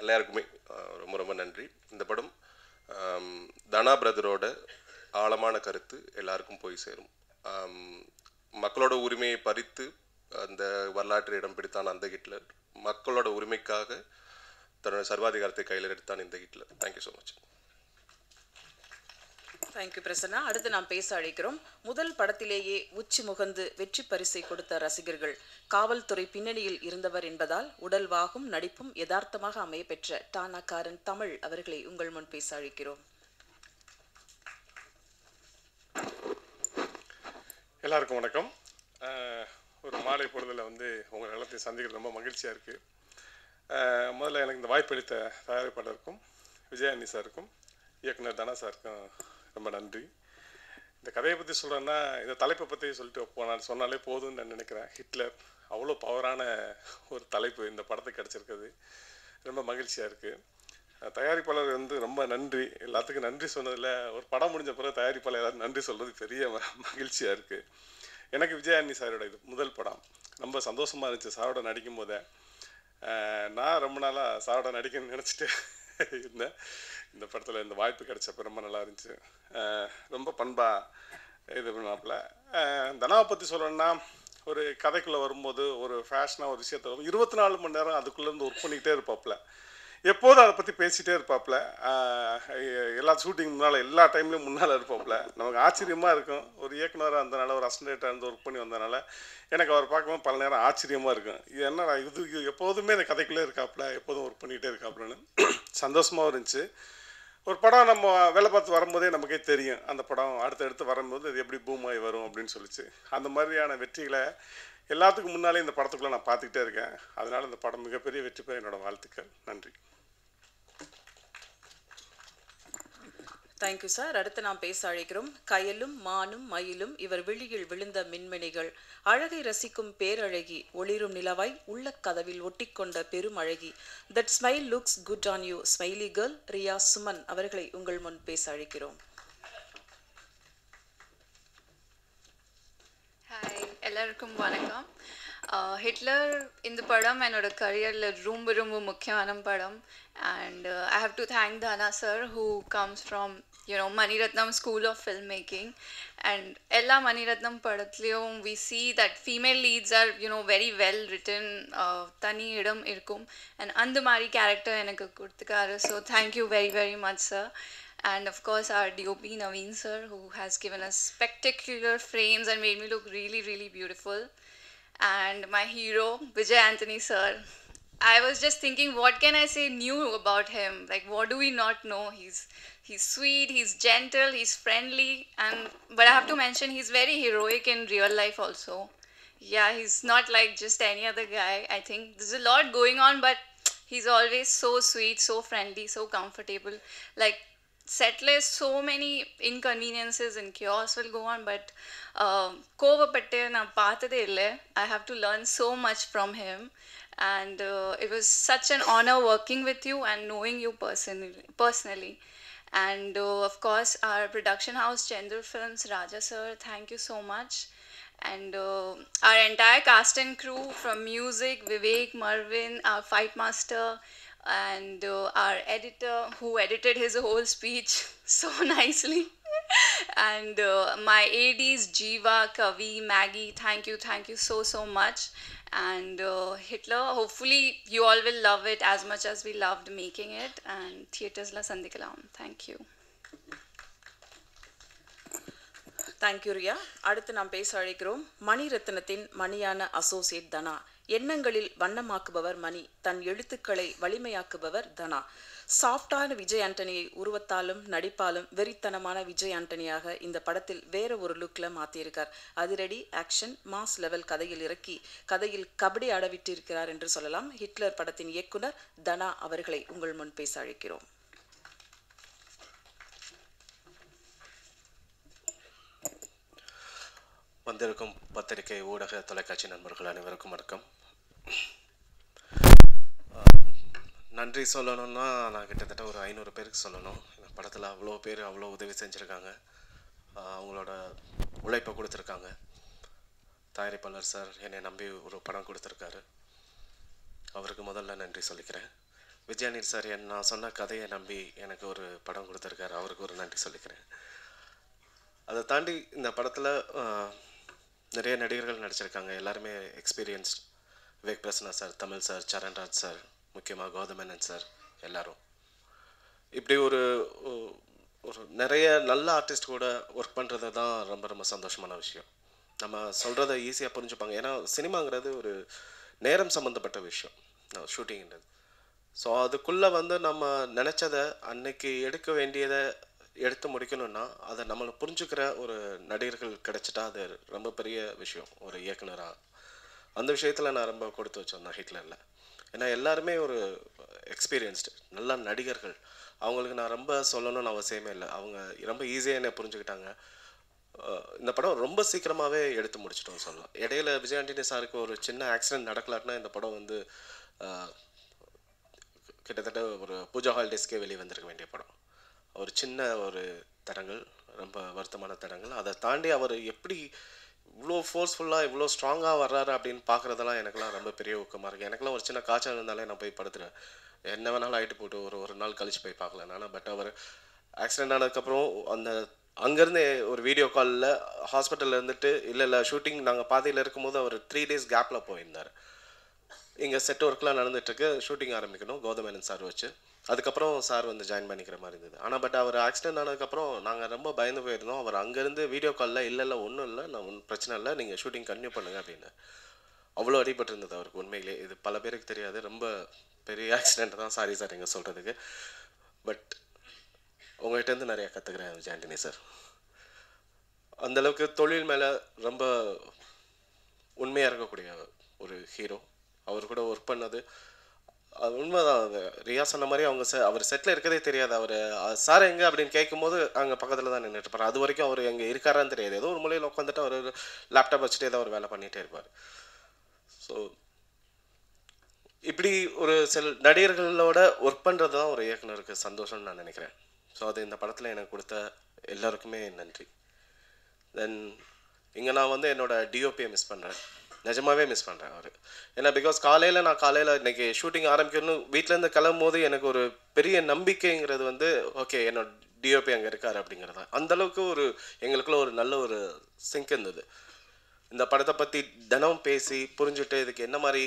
எல்லாருக்குமே ரொம்ப ரொம்ப நன்றி. இந்த படம் தனா பிரதரோட ஆழமான கருத்து எல்லாருக்கும் போய் சேரும். மக்களோட உரிமையை பறித்து அந்த வரலாற்று இடம் பிடித்தான் அந்த ஹிட்லர். மக்களோட உரிமைக்காக தன்னோட சர்வாதிகாரத்தை கையில் எடுத்தான் இந்த Hitler. Thank you so much. Thank you Prasanna. அடுத்து நாம் பேச அழைக்கிறோம். முதல் படத்திலேயே உச்சி முகந்து வெற்றி பரிசை கொடுத்த ரசிகர்கள், காவல்துறை பின்னணியில் இருந்தவர் என்பதால் உடல்வாகும் நடிப்பும் யதார்த்தமாக அமைய பெற்ற டானாக்காரன் தமிழ் அவர்களை உங்கள் முன் பேச அழைக்கிறோம். எல்லாருக்கும் வணக்கம். ஒரு மாலை பொழுதில் வந்து உங்கள் எல்லாத்தையும் சந்திக்கிறது ரொம்ப மகிழ்ச்சியாக இருக்குது. முதல்ல எனக்கு இந்த வாய்ப்பளித்த தயாரிப்பாளருக்கும் விஜயானி சாருக்கும் இயக்குனர் தனா சாருக்கும் ரொம்ப நன்றி. இந்த கதையை பற்றி சொல்கிறேன்னா, இந்த தலைப்பை பற்றி சொல்லிட்டு சொன்னாலே போதும்னு நான் நினைக்கிறேன். ஹிட்லர் அவ்வளோ பவரான ஒரு தலைப்பு இந்த படத்துக்கு கிடச்சிருக்குது. ரொம்ப மகிழ்ச்சியாக இருக்குது. தயாரிப்பாளர் வந்து ரொம்ப நன்றி. எல்லாத்துக்கும் நன்றி சொன்னதில் ஒரு படம் முடிஞ்ச பிறகு தயாரிப்பாளர் எல்லாரும் நன்றி சொல்கிறது பெரிய மகிழ்ச்சியாக இருக்குது. எனக்கு விஜயானி சாரோட இது முதல் படம். ரொம்ப சந்தோஷமாக இருந்துச்சு சாரோட நடிக்கும் போதே. நான் ரொம்ப நாளாக சாரோட நடிக்கணும்னு நினச்சிட்டு இருந்தேன். இந்த படத்தில் இந்த வாய்ப்பு கிடைச்சப்ப ரொம்ப நல்லா இருந்துச்சு. ரொம்ப பண்பாக இது பண்ணாப்புல. தனாவை பற்றி சொல்லணும்னா, ஒரு கதைக்குள்ளே வரும்போது ஒரு ஃபேஷனாக ஒரு விஷயத்தை 24 மணி நேரம் அதுக்குள்ளேருந்து ஒர்க் பண்ணிக்கிட்டே இருப்பாப்புல. எப்போதும் அதை பற்றி பேசிகிட்டே இருப்பாப்புல. எல்லா ஷூட்டிங் முன்னால் எல்லா டைம்லேயும் முன்னால் இருப்பாப்புல. நமக்கு ஆச்சரியமாக இருக்கும். ஒரு இயக்குனராக இருந்தனால, ஒரு அசிஸ்டன்ட்டாக இருந்து ஒர்க் பண்ணி வந்தனால எனக்கு அவர் பார்க்கும்போது பல நேரம் ஆச்சரியமாக இருக்கும். இது என்ன இது எப்போதுமே இந்த கதைக்குள்ளே இருக்காப்புல, எப்போதும் ஒர்க் பண்ணிகிட்டே இருக்காப்புலன்னு சந்தோஷமாகவும் இருந்துச்சு. ஒரு படம் நம்ம வேலை பார்த்து வரும்போதே நமக்கே தெரியும் அந்த படம் அடுத்தடுத்து வரும்போது இது எப்படி பூம் ஆகி வரும் அப்படின்னு சொல்லிச்சு. அந்த மாதிரியான வெற்றிகளை எல்லாத்துக்கும் முன்னாலே இந்த படத்துக்குள்ளே நான் பார்த்துக்கிட்டே இருக்கேன். அதனால் இந்த படம் மிகப்பெரிய வெற்றி பெற என்னோடய வாழ்த்துக்கள். நன்றி. Thank you sir. அடுத்து நாம் பேச அழைக்கிறோம். கயலும் மானும் மயிலும் இவர் விழியில் விழுந்த மின்மினிகள், அழகை ரசிக்கும் பேரழகி, ஒளிரும் நிலவாய் உள்ள கதவில் ஒட்டிக்கொண்ட பெருமழகி, that smile looks good on you smiley girl Riya Suman அவர்களை உங்கள் முன் பேச அழைக்கிறோம். ஹாய், எல்லாருக்கும் வணக்கம். ஹிட்லர் இந்த படம் என்னோட கரியரில் ரொம்ப ரொம்ப முக்கியமான படம். And I have to thank தானா sir who comes from Maniratnam School of Filmmaking. And எல்லா மணிரத்னம் படத்துலையும் we see that female leads are very well written. தனி இடம் இருக்கும். And அந்த மாதிரி கேரக்டர் எனக்கு கொடுத்துக்காரு. So thank you very very much sir. And of course our DOP Naveen sir, who has given us spectacular frames and made me look really really beautiful. And my hero Vijay Anthony sir, I was just thinking, what can I say new about him? Like, what do we not know? He's sweet, he's gentle, he's friendly, but I have to mention he's very heroic in real life also. Yeah, he's not like just any other guy. I think there's a lot going on, but he's always so sweet, so friendly, so comfortable. Like, setless, so many inconveniences and chaos will go on, but kovapatte na paathade ille. I have to learn so much from him. And it was such an honor working with you and knowing you personally. And of course our production house Chendur Films, Raja sir, thank you so much. And our entire cast and crew, from music, Vivek, Marvin, our fight master, and our editor who edited his whole speech so nicely. And my ADs Jeeva, Kavi, Maggie, thank you so much. And Hitler, hopefully you all will love it as much as we loved making it. And theaters la sandikalam. Thank you. Thank you Riya. அடுத்து நாம் பேச அழைக்கிறோம் மணிரத்னத்தின் மணியான associate தனா. எண்ணங்களில் வண்ணமாக்குபவர் மணி, தன் எழுத்துக்களை வலிமையாக்குபவர் தனா. சாஃப்டான விஜய் ஆண்டனியை உருவத்தாலும் நடிப்பாலும் வெறித்தனமான விஜய் ஆண்டனியாக இந்த படத்தில் வேற ஒரு லுக்ல மாத்தியிருக்கார். அதிரடி ஆக்ஷன் மாஸ் லெவல் கதையில் இறக்கி கதையில் கபடி ஆடவிட்டிருக்கிறார் என்று சொல்லலாம். ஹிட்லர் படத்தின் இயக்குனர் தனா அவர்களை உங்கள் முன் பேச அழைக்கிறோம். வந்திருக்கும் பத்திரிகை ஊடக தொலைக்காட்சி நண்பர்கள் அனைவருக்கும் வணக்கம். நன்றி சொல்லணும்னா நான் கிட்டத்தட்ட ஒரு 500 பேருக்கு சொல்லணும். இந்த படத்தில் அவ்வளோ பேர் அவ்வளோ உதவி செஞ்சுருக்காங்க, அவங்களோட உழைப்பை கொடுத்துருக்காங்க. தயாரிப்பாளர் சார் என்னை நம்பி ஒரு படம் கொடுத்துருக்காரு, அவருக்கு முதல்ல நன்றி சொல்லிக்கிறேன். விஜயானி சார் நான் சொன்ன கதையை நம்பி எனக்கு ஒரு படம் கொடுத்துருக்காரு, அவருக்கு ஒரு நன்றி சொல்லிக்கிறேன். அதை தாண்டி இந்த படத்தில் நிறைய நடிகர்கள் நடிச்சிருக்காங்க, எல்லாருமே experienced. Vivek Prasanna sir, Tamil sir, Charanraj sir, முக்கியமாக கௌதமேனன் சார், எல்லாரும். இப்படி ஒரு நிறைய நல்ல ஆர்டிஸ்ட் கூட ஒர்க் பண்ணுறது தான் ரொம்ப ரொம்ப சந்தோஷமான விஷயம். நம்ம சொல்கிறத ஈஸியாக புரிஞ்சுப்பாங்க, ஏன்னா சினிமாங்கிறது ஒரு நேரம் சம்மந்தப்பட்ட விஷயம், ஷூட்டிங்கிறது. ஸோ அதுக்குள்ளே நம்ம நினச்சதை அன்னைக்கு எடுக்க வேண்டியதை எடுத்து முடிக்கணும்னா அதை நம்மளை புரிஞ்சுக்கிற ஒரு நடிகர்கள் கிடைச்சிட்டா அது ரொம்ப பெரிய விஷயம் ஒரு இயக்குனராக. அந்த விஷயத்தில் நான் ரொம்ப கொடுத்து வச்சேன் ஹிட்லரில். ஏன்னா எல்லாருமே ஒரு எக்ஸ்பீரியன்ஸ்டு நல்ல நடிகர்கள், அவங்களுக்கு நான் ரொம்ப சொல்லணும்னு அவசியமே இல்லை, அவங்க ரொம்ப ஈஸியாக என்னை புரிஞ்சுக்கிட்டாங்க. இந்த படம் ரொம்ப சீக்கிரமாகவே எடுத்து முடிச்சிட்டோம் சொல்லலாம். இடையில விஜய் ஆண்டனி சாருக்கு ஒரு சின்ன ஆக்சிடென்ட் நடக்கலாட்டினா இந்த படம் கிட்டத்தட்ட ஒரு பூஜா ஹாலிடேஸ்க்கே வெளியே வந்திருக்க வேண்டிய படம். ஒரு சின்ன ஒரு தடங்கள், ரொம்ப வருத்தமான தடங்கள். அதை தாண்டி அவர் எப்படி இவ்வளோ ஃபோர்ஸ்ஃபுல்லாக இவ்வளோ ஸ்ட்ராங்காக வர்றாரு அப்படின்னு பார்க்குறதெல்லாம் எனக்குலாம் ரொம்ப பெரிய ஊக்கமாக இருக்குது. எனக்குலாம் ஒரு சின்ன காய்ச்சல் இருந்தாலே நான் போய் படுத்துருவேன், என்ன வேணாலும் ஆகிட்டு போட்டு ஒரு நாள் கழிச்சு போய் பார்க்கல நான். பட் அவர் ஆக்சிடென்ட் ஆனதுக்கப்புறம் அங்கேருந்து ஒரு வீடியோ காலில் ஹாஸ்பிட்டலில் இருந்துட்டு இல்லை ஷூட்டிங் நாங்கள் பாதையில் இருக்கும்போது அவர் 3 days கேப்பில் போயிருந்தார். இங்கே செட் ஒர்க்லாம் நடந்துகிட்ருக்கு, ஷூட்டிங் ஆரம்பிக்கணும் கௌதமேனன் சார் வச்சு. அதுக்கப்புறம் சார் ஜாயின் பண்ணிக்கிற மாதிரி இருந்தது. ஆனால் பட் அவர் ஆக்சிடென்ட் ஆனதுக்கப்புறம் நாங்கள் ரொம்ப பயந்து போயிருந்தோம். அவர் அங்கேருந்து வீடியோ காலில் இல்லை ஒன்றும் இல்லை, நான் ஒன்றும் பிரச்சனை இல்லை, நீங்கள் ஷூட்டிங் கன்டினியூ பண்ணுங்கள் அப்படின்னு. அவ்வளோ அடிபட்டு இருந்தது அவருக்கு. உண்மையிலே இது பல பேருக்கு தெரியாது, ரொம்ப பெரிய ஆக்சிடென்ட் தான். சாரி சார் எங்கள் சொல்கிறதுக்கு. பட் உங்கள்கிட்டருந்து நிறையா கற்றுக்கிறேன் விஜய் ஆண்டனி சார். அந்தளவுக்கு தொழில் மேலே ரொம்ப உண்மையாக இருக்கக்கூடிய ஒரு ஹீரோ. அவர் கூட ஒர்க் பண்ணது அது உண்மைதான். ரியா சொன்ன மாதிரி அவர் செட்டில் இருக்கதே தெரியாது. அவர் சார் எங்கே அப்படின்னு கேட்கும்போது அங்கே பக்கத்தில் தான் நின்றுட்டு இருப்பார். அது வரைக்கும் அவர் எங்கே இருக்காரான்னு தெரியாது. ஏதோ ஒரு மூலையில் உட்காந்துட்டு அவர் லேப்டாப் வச்சுட்டு ஏதோ ஒரு வேலை பண்ணிகிட்டே இருப்பார். ஸோ இப்படி ஒரு சில நடிகர்களோட ஒர்க் பண்ணுறது தான் ஒரு இயக்குனருக்கு சந்தோஷம்னு நான் நினைக்கிறேன். ஸோ அது இந்த படத்தில் எனக்கு கொடுத்த எல்லாருக்குமே நன்றி. தென் இங்கே நான் என்னோட டிஓபியை மிஸ் பண்ணுறேன், நிஜமாகவே மிஸ் பண்ணுறேன் அவர். ஏன்னா பிகாஸ் நான் இன்றைக்கி ஷூட்டிங் ஆரம்பிக்கணும் வீட்டிலேருந்து கிளம்பும் போது எனக்கு ஒரு பெரிய நம்பிக்கைங்கிறது ஓகே என்னோட டிஓபி அங்கே இருக்கார் அப்படிங்கிறது. அந்தளவுக்கு எங்களுக்குள்ள ஒரு நல்ல ஒரு சிங்க் இருந்தது. இந்த படத்தை பற்றி தினம் பேசி புரிஞ்சுட்டு இதுக்கு என்ன மாதிரி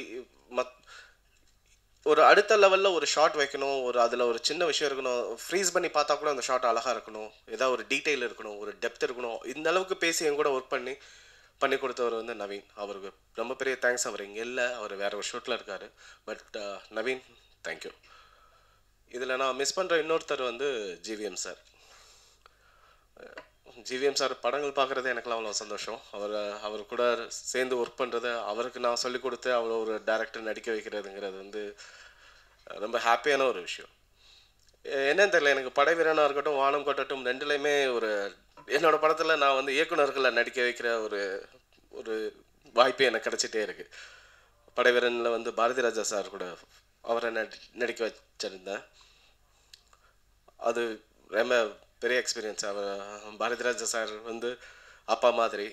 ஒரு அடுத்த லெவலில் ஒரு ஷாட் வைக்கணும், அதில் ஒரு சின்ன விஷயம் இருக்கணும், ஃப்ரீஸ் பண்ணி பார்த்தா கூட அந்த ஷாட் அழகாக இருக்கணும், ஏதாவது ஒரு டீட்டெயில் இருக்கணும், ஒரு டெப்த் இருக்கணும். இந்த அளவுக்கு பேசி என் கூட ஒர்க் பண்ணி கொடுத்தவர் நவீன். அவருக்கு ரொம்ப பெரிய தேங்க்ஸ். அவர் இங்கே இல்லை, அவர் வேறு ஒரு ஷூட்டில் இருக்கார். But Naveen thank you. இதில் நான் மிஸ் பண்ணுற இன்னொருத்தர் ஜிவிஎம் சார். ஜிவிஎம் சார் படங்கள் பார்க்குறது எனக்குலாம் அவ்வளோ சந்தோஷம். அவர் கூட சேர்ந்து ஒர்க் பண்ணுறது, அவருக்கு நான் சொல்லிக் கொடுத்து அவ்வளோ ஒரு டேரக்டர் நடிக்க வைக்கிறதுங்கிறது ரொம்ப ஹாப்பியான ஒரு விஷயம். என்னன்னு தெரியல, எனக்கு படை வீரனாக இருக்கட்டும் வானம் கட்டட்டும் ரெண்டுலேயுமே என்னோட படத்தில் நான் இயக்குனர்களை நடிக்க வைக்கிற ஒரு வாய்ப்பு எனக்கு கிடச்சிட்டே இருக்குது. படை வீரனில் பாரதி ராஜா சார் கூட அவரை நடிக்க வச்சிருந்தேன். அது ரொம்ப பெரிய எக்ஸ்பீரியன்ஸ். பாரதி ராஜா சார் அப்பா மாதிரி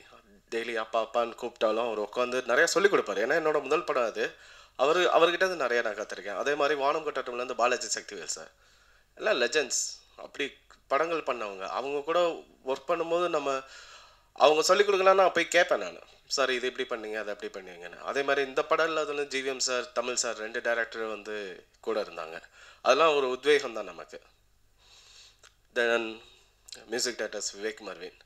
டெய்லி அப்பான்னு கூப்பிட்டாலும் அவர் உட்காந்து நிறையா சொல்லிக் கொடுப்பார். ஏன்னா என்னோட முதல் படம் அது. அவர்கிட்ட நிறையா நான் கற்றுருக்கேன். அதே மாதிரி வானம் கட்டட்டும்லேருந்து பாலாஜி சக்திவேல் சார், எல்லாம் லெஜண்ட்ஸ். அப்படி படங்கள் பண்ணவங்க. அவங்க கூட ஒர்க் பண்ணும்போது அவங்க சொல்லிக் கொடுக்கலான்னா போய் கேட்பேன் நான், சார் இது இப்படி பண்ணீங்க அதை அப்படி பண்ணீங்கன்னு. அதே மாதிரி இந்த படம்ல GVM sir Tamil sir 2 director கூட இருந்தாங்க. அதெல்லாம் ஒரு உத்வேகம் தான் நமக்கு. Then music directors Vivek Mervin.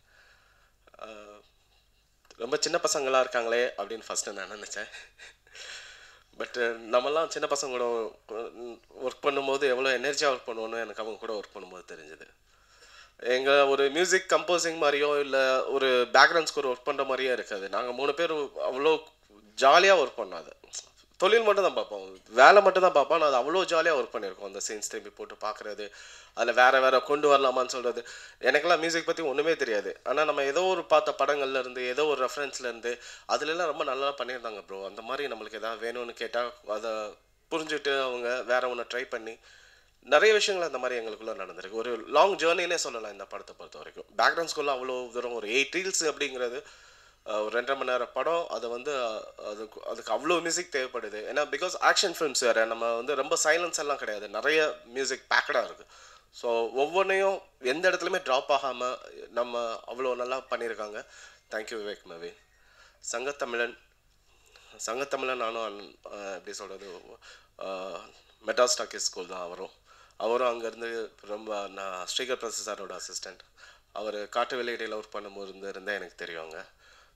ரொம்ப சின்ன பசங்களாக இருக்காங்களே அப்படின்னு ஃபஸ்ட்டு நான் நினச்சேன். பட் நம்மலாம் சின்ன பசங்க கூட ஒர்க் பண்ணும்போது எவ்வளோ எனர்ஜியாக ஒர்க் பண்ணுவோன்னு எனக்கு அவங்க கூட ஒர்க் பண்ணும்போது தெரிஞ்சுது. எங்கள் ஒரு மியூசிக் கம்போசிங் மாதிரியோ இல்லை ஒரு பேக்ரவுண்ட் ஸ்கோர் ஒர்க் பண்ணுற மாதிரியே இருக்காது. நாங்கள் 3 பேர் அவ்வளோ ஜாலியாக ஒர்க் பண்ணோம். அது தொழில் மட்டும் தான் பார்ப்போம், வேலை மட்டும் தான் பார்ப்போம். அது அவ்வளோ ஜாலியாக ஒர்க் பண்ணியிருக்கோம். அந்த சீன்ஸ் திரும்பி போட்டு பார்க்குறது, அதில் வேறு கொண்டு வரலாமான்னு சொல்கிறது. எனக்கெல்லாம் மியூசிக் பற்றி ஒன்றுமே தெரியாது. ஆனால் நம்ம ஏதோ ஒரு பார்த்த படங்கள்லேருந்து ஏதோ ஒரு ரெஃபரன்ஸ்லேருந்து அதுலலாம் ரொம்ப நல்லா பண்ணியிருந்தாங்க ப்ரோ. அந்த மாதிரி நம்மளுக்கு எதாவது வேணும்னு கேட்டால் அதை புரிஞ்சுட்டு அவங்க வேறு ஒன்று ட்ரை பண்ணி நிறைய விஷயங்கள் அந்த மாதிரி எங்களுக்குள்ளே நடந்திருக்கு. ஒரு லாங் ஜேர்னினே சொல்லலாம் இந்த படத்தை பொறுத்த வரைக்கும். பேக்ரவுண்ட் ஸ்கோரில் அவ்வளோ தூரம் ஒரு 8 ரீல்ஸ் அப்படிங்கிறது ஒரு 2.5 மணி நேரம் படம். அதை வந்து அதுக்கு அவ்வளோ மியூசிக் தேவைப்படுது. ஏன்னா பிகாஸ் ஆக்ஷன் ஃபிலிம்ஸ் வேறு, நம்ம வந்து ரொம்ப சைலன்ஸ் எல்லாம் கிடையாது, நிறைய மியூசிக் பேக்கடாக இருக்குது. ஸோ ஒவ்வொன்றையும் எந்த இடத்துலையுமே ட்ராப் ஆகாமல் நம்ம அவ்வளோ நல்லா பண்ணியிருக்காங்க. தேங்க்யூ விவேக் மவி. சங்கத்தமிழன் நானும் எப்படி சொல்கிறது, மெட்ராஸ் டாக்கீஸ் ஸ்கூல் தான் அவரும் அங்கேருந்து ரொம்ப நான் ஸ்ரீகர் பிரசாத் சாரோட அசிஸ்டண்ட். அவர் காட்டு வெளியீடையில் ஒர்க் பண்ணும்போது இருந்தால் எனக்கு தெரியுங்க.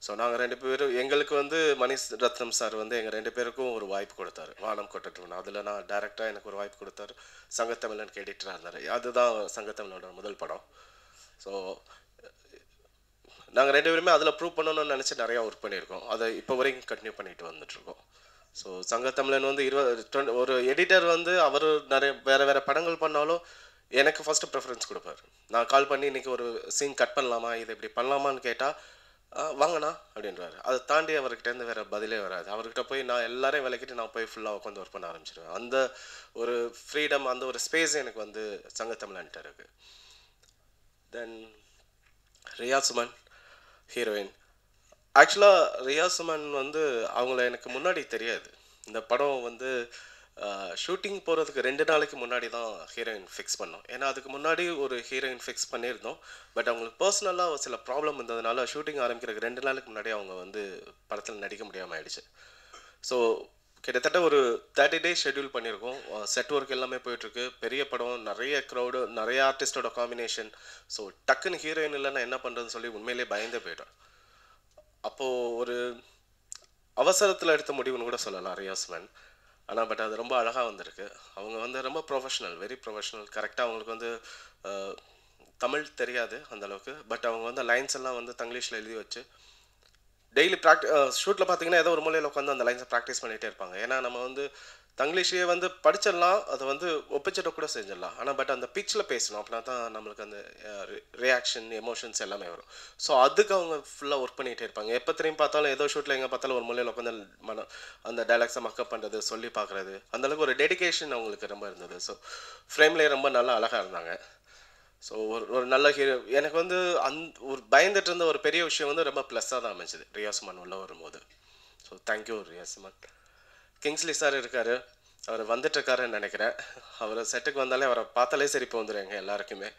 ஸோ நாங்கள் 2 பேரும் எங்களுக்கு வந்து மணி ரத்னம் சார் வந்து எங்கள் 2 பேருக்கும் ஒரு வாய்ப்பு கொடுத்தாரு, வானம் கொட்டட்டும். அதில் நான் டைரெக்டாக எனக்கு ஒரு வாய்ப்பு கொடுத்தாரு. சங்கத்தமிழனுக்கு எடிட்டராக இருந்தார். அதுதான் சங்கத்தமிழனோட முதல் படம். ஸோ நாங்கள் 2 பேருமே அதில் ப்ரூவ் பண்ணணும்னு நினச்சி நிறையா ஒர்க் பண்ணியிருக்கோம். அதை இப்போ வரைக்கும் கண்டினியூ பண்ணிட்டு வந்துட்டுருக்கோம். ஸோ சங்கத்தமிழன் வந்து ஒரு எடிட்டர் வந்து அவர் நிறைய வேறு படங்கள் பண்ணாலும் எனக்கு ஃபஸ்ட்டு ப்ரிஃபரன்ஸ் கொடுப்பார். நான் கால் பண்ணி இன்றைக்கி ஒரு சீன் கட் பண்ணலாமா, இதை இப்படி பண்ணலாமான்னு கேட்டால் வாங்கண்ணா அப்படின்றாரு. அதை தாண்டி அவர்கிட்டேருந்து வேறு பதிலே வராது. அவர்கிட்ட போய் நான் எல்லாரையும் விளக்கிட்டு நான் போய் ஃபுல்லாக உட்காந்து ஒர்க் பண்ண ஆரம்பிச்சிடுவேன். அந்த ஒரு ஃப்ரீடம், அந்த ஒரு ஸ்பேஸ் எனக்கு வந்து சங்கத்தமிழன்ட்டு இருக்குது. தென் ரியா சுமன் ஹீரோயின். ஆக்சுவலாக ரியா சுமன் வந்து அவங்கள எனக்கு முன்னாடி தெரியாது. இந்த படம் வந்து ஷூட்டிங் போகிறதுக்கு 2 நாளைக்கு முன்னாடி தான் ஹீரோயின் ஃபிக்ஸ் பண்ணோம். ஏன்னா அதுக்கு முன்னாடி ஒரு ஹீரோயின் ஃபிக்ஸ் பண்ணியிருந்தோம். பட் அவங்களுக்கு பர்சனலாக சில ப்ராப்ளம் இருந்ததுனால ஷூட்டிங் ஆரம்பிக்கிறதுக்கு 2 நாளைக்கு முன்னாடி அவங்க வந்து படத்தில் நடிக்க முடியாமல் ஆயிடுச்சு. ஸோ கிட்டத்தட்ட ஒரு 30 டேஸ் ஷெட்யூல் பண்ணியிருக்கோம். செட் ஒர்க் எல்லாமே போயிட்டுருக்கு. பெரிய படம், நிறைய க்ரௌடு, நிறைய ஆர்டிஸ்டோட காம்பினேஷன். ஸோ டக்குன்னு ஹீரோயின் இல்லைன்னா என்ன பண்ணுறதுன்னு சொல்லி உண்மையிலே பயந்து போயிட்டோம். அப்போது ஒரு அவசரத்தில் எடுத்த முடிவுன்னு கூட சொல்லலாம் ரியாஸ்மன். ஆனால் பட் அது ரொம்ப அழகாக வந்திருக்கு. அவங்க வந்து ரொம்ப ப்ரொஃபஷ்னல், வெரி ப்ரொஃபஷ்னல். கரெக்டாக அவங்களுக்கு வந்து தமிழ் தெரியாது அந்தளவுக்கு. பட் அவங்க வந்து லைன்ஸ் எல்லாம் வந்து தங்கிலீஷில் எழுதி வச்சு டெய்லி ஷூட்டில் பார்த்தீங்கன்னா ஏதோ ஒரு மூலையில் உட்காந்து அந்த லைன்ஸை ப்ராக்டிஸ் பண்ணிகிட்டே இருப்பாங்க. ஏன்னா நம்ம வந்து தங்கிலீஷே வந்து படிச்சிடலாம், அதை வந்து ஒப்பிச்சிட கூட செஞ்சிடலாம். ஆனால் பட் அந்த பிச்சில் பேசணும், அப்படின்னா தான் நம்மளுக்கு அந்த ரியாக்ஷன், எமோஷன்ஸ் எல்லாமே வரும். ஸோ அதுக்கு அவங்க ஃபுல்லாக ஒர்க் பண்ணிகிட்டே இருப்பாங்க. எப்போ திரும்பி பார்த்தாலும் ஏதோ ஷூட்டில் எங்கே பார்த்தாலும் ஒரு மூலையில் உட்காந்து அந்த டைலாக்ஸை மக்கப் பண்ணுறது, சொல்லி பார்க்குறது, அந்தளவுக்கு ஒரு டெடிகேஷன் அவங்களுக்கு ரொம்ப இருந்தது. ஸோ ஃப்ரேம்லேயே ரொம்ப நல்லா அழகாக இருந்தாங்க. ஸோ ஒரு நல்ல ஹீரோ. எனக்கு வந்து ஒரு பயந்துட்டு இருந்த ஒரு பெரிய விஷயம் வந்து ரொம்ப ப்ளஸ்ஸாக தான் அமைஞ்சுது ரியா சுமன் உள்ள வரும்போது. So thank you Riya Suman. Kingsley sir இருக்கார், அவர் வந்துட்டுருக்காருன்னு நினைக்கிறேன். அவர் செட்டுக்கு வந்தாலே அவரை பார்த்தாலே சிரிப்பு வந்துடுங்க எல்லாருக்குமே.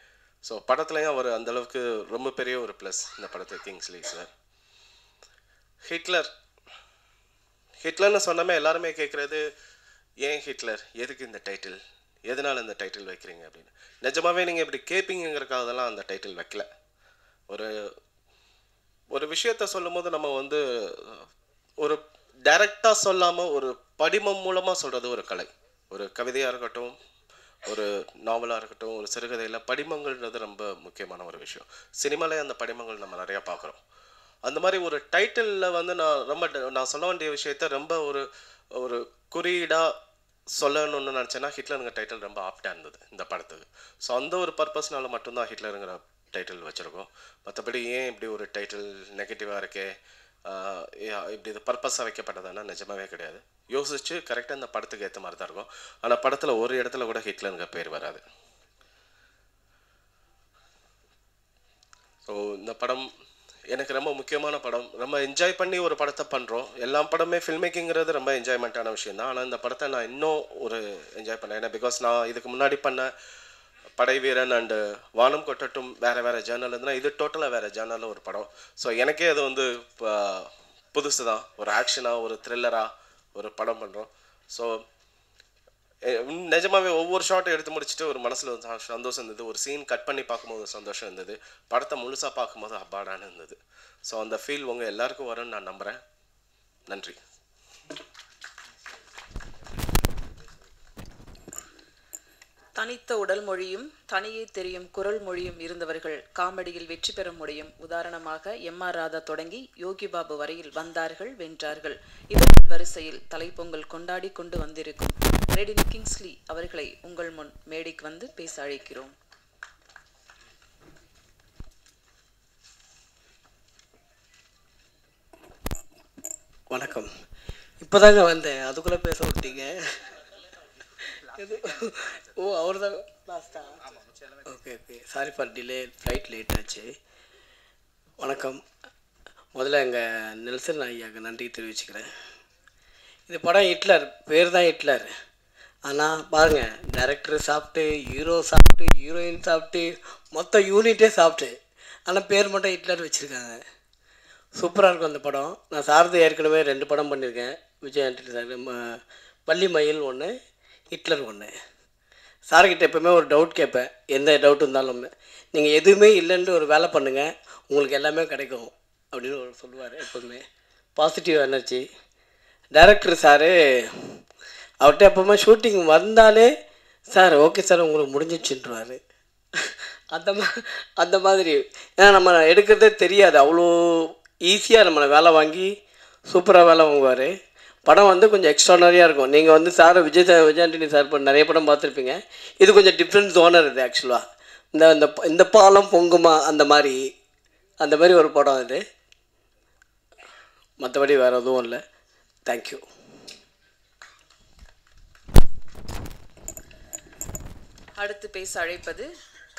ஸோ படத்துலையும் அவர் அந்தளவுக்கு ரொம்ப பெரிய ஒரு ப்ளஸ் இந்த படத்துக்கு கிங்ஸ்லி சார். ஹிட்லர்னு சொன்னாமே எல்லாருமே கேட்குறது, ஏன் ஹிட்லர், எதுக்கு இந்த டைட்டில், எதனால் இந்த டைட்டில் வைக்கிறீங்க அப்படின்னு. நிஜமாகவே நீங்கள் இப்படி கேட்பீங்கிறக்காகலாம் அந்த டைட்டில் வைக்கல. ஒரு விஷயத்த சொல்லும் போது நம்ம வந்து ஒரு டைரக்டாக சொல்லாமல் ஒரு படிமம் மூலமாக சொல்கிறது ஒரு கலை. ஒரு கவிதையாக இருக்கட்டும், ஒரு நாவலாக இருக்கட்டும், ஒரு சிறுகதையில் படிமங்கள்ன்றது ரொம்ப முக்கியமான ஒரு விஷயம். சினிமாலே அந்த படிமங்கள் நம்ம நிறையா பார்க்குறோம். அந்த மாதிரி ஒரு டைட்டிலில் வந்து நான் சொல்ல வேண்டிய விஷயத்த ரொம்ப ஒரு குறியீடாக சொல்லணும்னு நினச்சேன்னா ஹிட்லருங்கிற டைட்டில் ரொம்ப ஆப்டாக இருந்தது இந்த படத்துக்கு. ஸோ அந்த ஒரு பர்பஸ்னால மட்டும்தான் ஹிட்லருங்கிற டைட்டில் வச்சுருக்கோம். மற்றபடி ஏன் இப்படி ஒரு டைட்டில் நெகட்டிவாக இருக்கே, இப்படி இது பர்பஸாக வைக்கப்பட்டதுன்னா நிஜமாவே கிடையாது. யோசிச்சு கரெக்டாக இந்த படத்துக்கு ஏற்ற மாதிரி தான் இருக்கும். ஆனால் படத்தில் ஒரு இடத்துல கூட ஹிட்லருங்கிற பேர் வராது. ஸோ இந்த படம் எனக்கு ரொம்ப முக்கியமான படம். ரொம்ப என்ஜாய் பண்ணி ஒரு படத்தை பண்ணுறோம். எல்லா படமே ஃபில்ம் மேக்கிங்கிறது ரொம்ப என்ஜாய்மெண்ட்டான விஷயம் தான். ஆனால் இந்த படத்தை நான் இன்னும் ஒரு என்ஜாய் பண்ணேன். ஏன்னா பிகாஸ் நான் இதுக்கு முன்னாடி பண்ண படை வீரன் அண்டு வானம் கொட்டட்டும் வேறு ஜேர்னல் இருந்ததுன்னா இது டோட்டலாக வேறு ஜேர்னலில் ஒரு படம். ஸோ எனக்கே அது வந்து புதுசு தான். ஒரு ஆக்ஷனாக, ஒரு த்ரில்லராக ஒரு படம் பண்ணுறோம். ஸோ நிஜமாகவே ஒவ்வொரு ஷாட்டும் எடுத்து முடிச்சுட்டு ஒரு மனசில் ஒரு சந்தோஷம் இருந்தது. ஒரு சீன் கட் பண்ணி பார்க்கும்போது ஒரு சந்தோஷம் இருந்தது. படத்தை முழுசாக பார்க்கும்போது அப்பாடான இருந்தது. ஸோ அந்த ஃபீல் உங்கள் எல்லாருக்கும் வரும்னு நான் நம்புகிறேன். நன்றி. தனித்த உடல் மொழியும் தனியே தெரியும் குரல் மொழியும் இருந்தவர்கள் காமெடியில் வெற்றி பெற முடியும். உதாரணமாக எம்.ஆர். ராதா தொடங்கி யோகி பாபு வரையில் வந்தார்கள், வென்றார்கள். இவர்கள் வரிசையில் தலைப்பொங்கல் கொண்டாடி கொண்டு வந்திருக்கும் ரெடின் கிங்ஸ்லி அவர்களை உங்கள் முன் மேடைக்கு வந்து பேச அழைக்கிறோம். வணக்கம். இப்போதாங்க வந்தேன், அதுக்குள்ளே பேச விட்டீங்க. ஓ, அவர் தான் லாஸ்டா? Okay okay, sorry for delay, flight late ஆச்சு. வணக்கம். முதல்ல எங்கள் நெல்சன் ஐயாவுக்கு நன்றி தெரிவிச்சுக்கிறேன். இந்த படம் ஹிட்லர், பேர் தான் ஹிட்லர். ஆனால் பாருங்கள், டைரக்டர் சாப்பிட்டு, ஹீரோ சாப்பிட்டு, ஹீரோயின் சாப்பிட்டு, மொத்த யூனிட்டே சாப்பிட்டு, ஆனால் பேர் மட்டும் ஹிட்லர் வச்சுருக்காங்க. சூப்பராக இருக்கும் அந்த படம். நான் சாரதி ஏற்கனவே 2 படம் பண்ணியிருக்கேன். விஜய் ஆண்டனி சார், பள்ளி மயில் 1, ஹிட்லர் 1. சார்கிட்ட எப்போவுமே ஒரு டவுட் கேட்பேன், எந்த டவுட் இருந்தாலும். நீங்கள் எதுவுமே இல்லைன்ட்டு ஒரு வேலை பண்ணுங்கள், உங்களுக்கு எல்லாமே கிடைக்கும் அப்படின்னு ஒரு சொல்லுவார் எப்போதுமே. Positive energy. டைரக்டர் சார், அவர்கிட்ட எப்போவுமே ஷூட்டிங் வந்தாலே சார் ஓகே சார் உங்களுக்கு முடிஞ்சிச்சுன்றார். அந்த மாதிரி. ஏன்னா நம்ம எடுக்கிறதே தெரியாது, அவ்வளோ ஈஸியாக நம்மளை வேலை வாங்கி சூப்பராக வேலை வாங்குவார். படம் வந்து கொஞ்சம் எக்ஸ்ட்ரானரியாக இருக்கும். நீங்கள் வந்து சார் விஜய் ஆண்டனி சார் இப்போ நிறைய படம் பார்த்துருப்பீங்க. இது கொஞ்சம் டிஃப்ரெண்ட் ஜோனர். இது ஆக்சுவலாக இந்த பாலம் பொங்குமா அந்த மாதிரி ஒரு படம் இது. மற்றபடி வேறு எதுவும் இல்லை. தேங்க்யூ. அடுத்து பேச அழைப்பது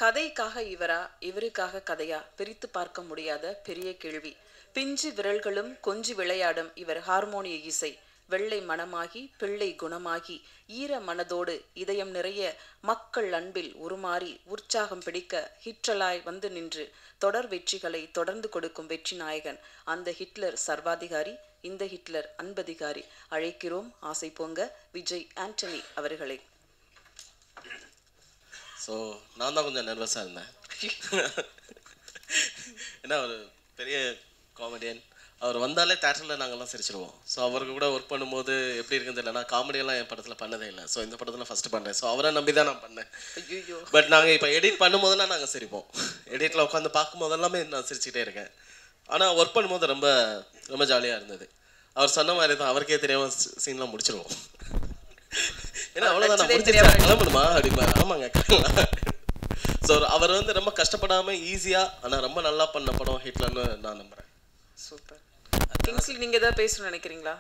கதைக்காக இவரா, இவருக்காக கதையா, பிரித்து பார்க்க முடியாத பெரிய கேள்வி. பிஞ்சு விரல்களும் கொஞ்சி விளையாடும் இவர் ஹார்மோனிய இசை. வெள்ளை மனமாகி பிள்ளை குணமாகி ஈர மனதோடு இதயம் நிறைய மக்கள் அன்பில் உருமாறி உற்சாகம் பிடிக்க ஹிட்லராய் வந்து நின்று தொடர் வெற்றிகளை தொடர்ந்து கொடுக்கும் வெற்றி நாயகன். அந்த ஹிட்லர் சர்வாதிகாரி, இந்த ஹிட்லர் அன்பதிகாரி. அழைக்கிறோம் ஆசை பொங்க விஜய் ஆண்டனி அவர்களை. ஸோ நான் தான் கொஞ்சம் நர்வஸாக இருந்தேன். ஏன்னா ஒரு பெரிய காமெடியன், அவர் வந்தாலே தேட்டரில் நாங்கள்லாம் சிரிச்சிடுவோம். ஸோ அவருக்கு கூட ஒர்க் பண்ணும்போது எப்படி இருக்குன்னு தெரியல. நான் காமெடியெல்லாம் என் படத்தில் பண்ணதே இல்லை. ஸோ இந்த படத்தில் ஃபஸ்ட்டு பண்ணுறேன். ஸோ அவரை நம்பி தான் நான் பண்ணேன். பட் நாங்கள் இப்போ எடிட் பண்ணும்போதெல்லாம் நாங்கள் சிரிப்போம். எடிட்டில் உட்காந்து பார்க்கும்போது எல்லாமே நான் சிரிச்சுக்கிட்டே இருக்கேன். ஆனால் ஒர்க் பண்ணும்போது ரொம்ப ரொம்ப ஜாலியாக இருந்தது. அவர் சொன்ன மாதிரி தான், அவருக்கே தெரியாமல் சீன்லாம் முடிச்சிடுவோம். ஏன்னா அவ்வளோதான், நான் முடிச்சிருச்சா கிளம்பணுமா அப்படிமா. ஆமாங்க கிளம்பலாம். ஸோ அவர் வந்து ரொம்ப கஷ்டப்படாமல் ஈஸியாக ஆனால் ரொம்ப நல்லா பண்ண படம் ஹிட்லர்னு நான் நம்புகிறேன். சூப்பர். கிங்ஸ்லி, நீங்கள் எதாவது பேசணும்னு நினைக்கிறீங்களா?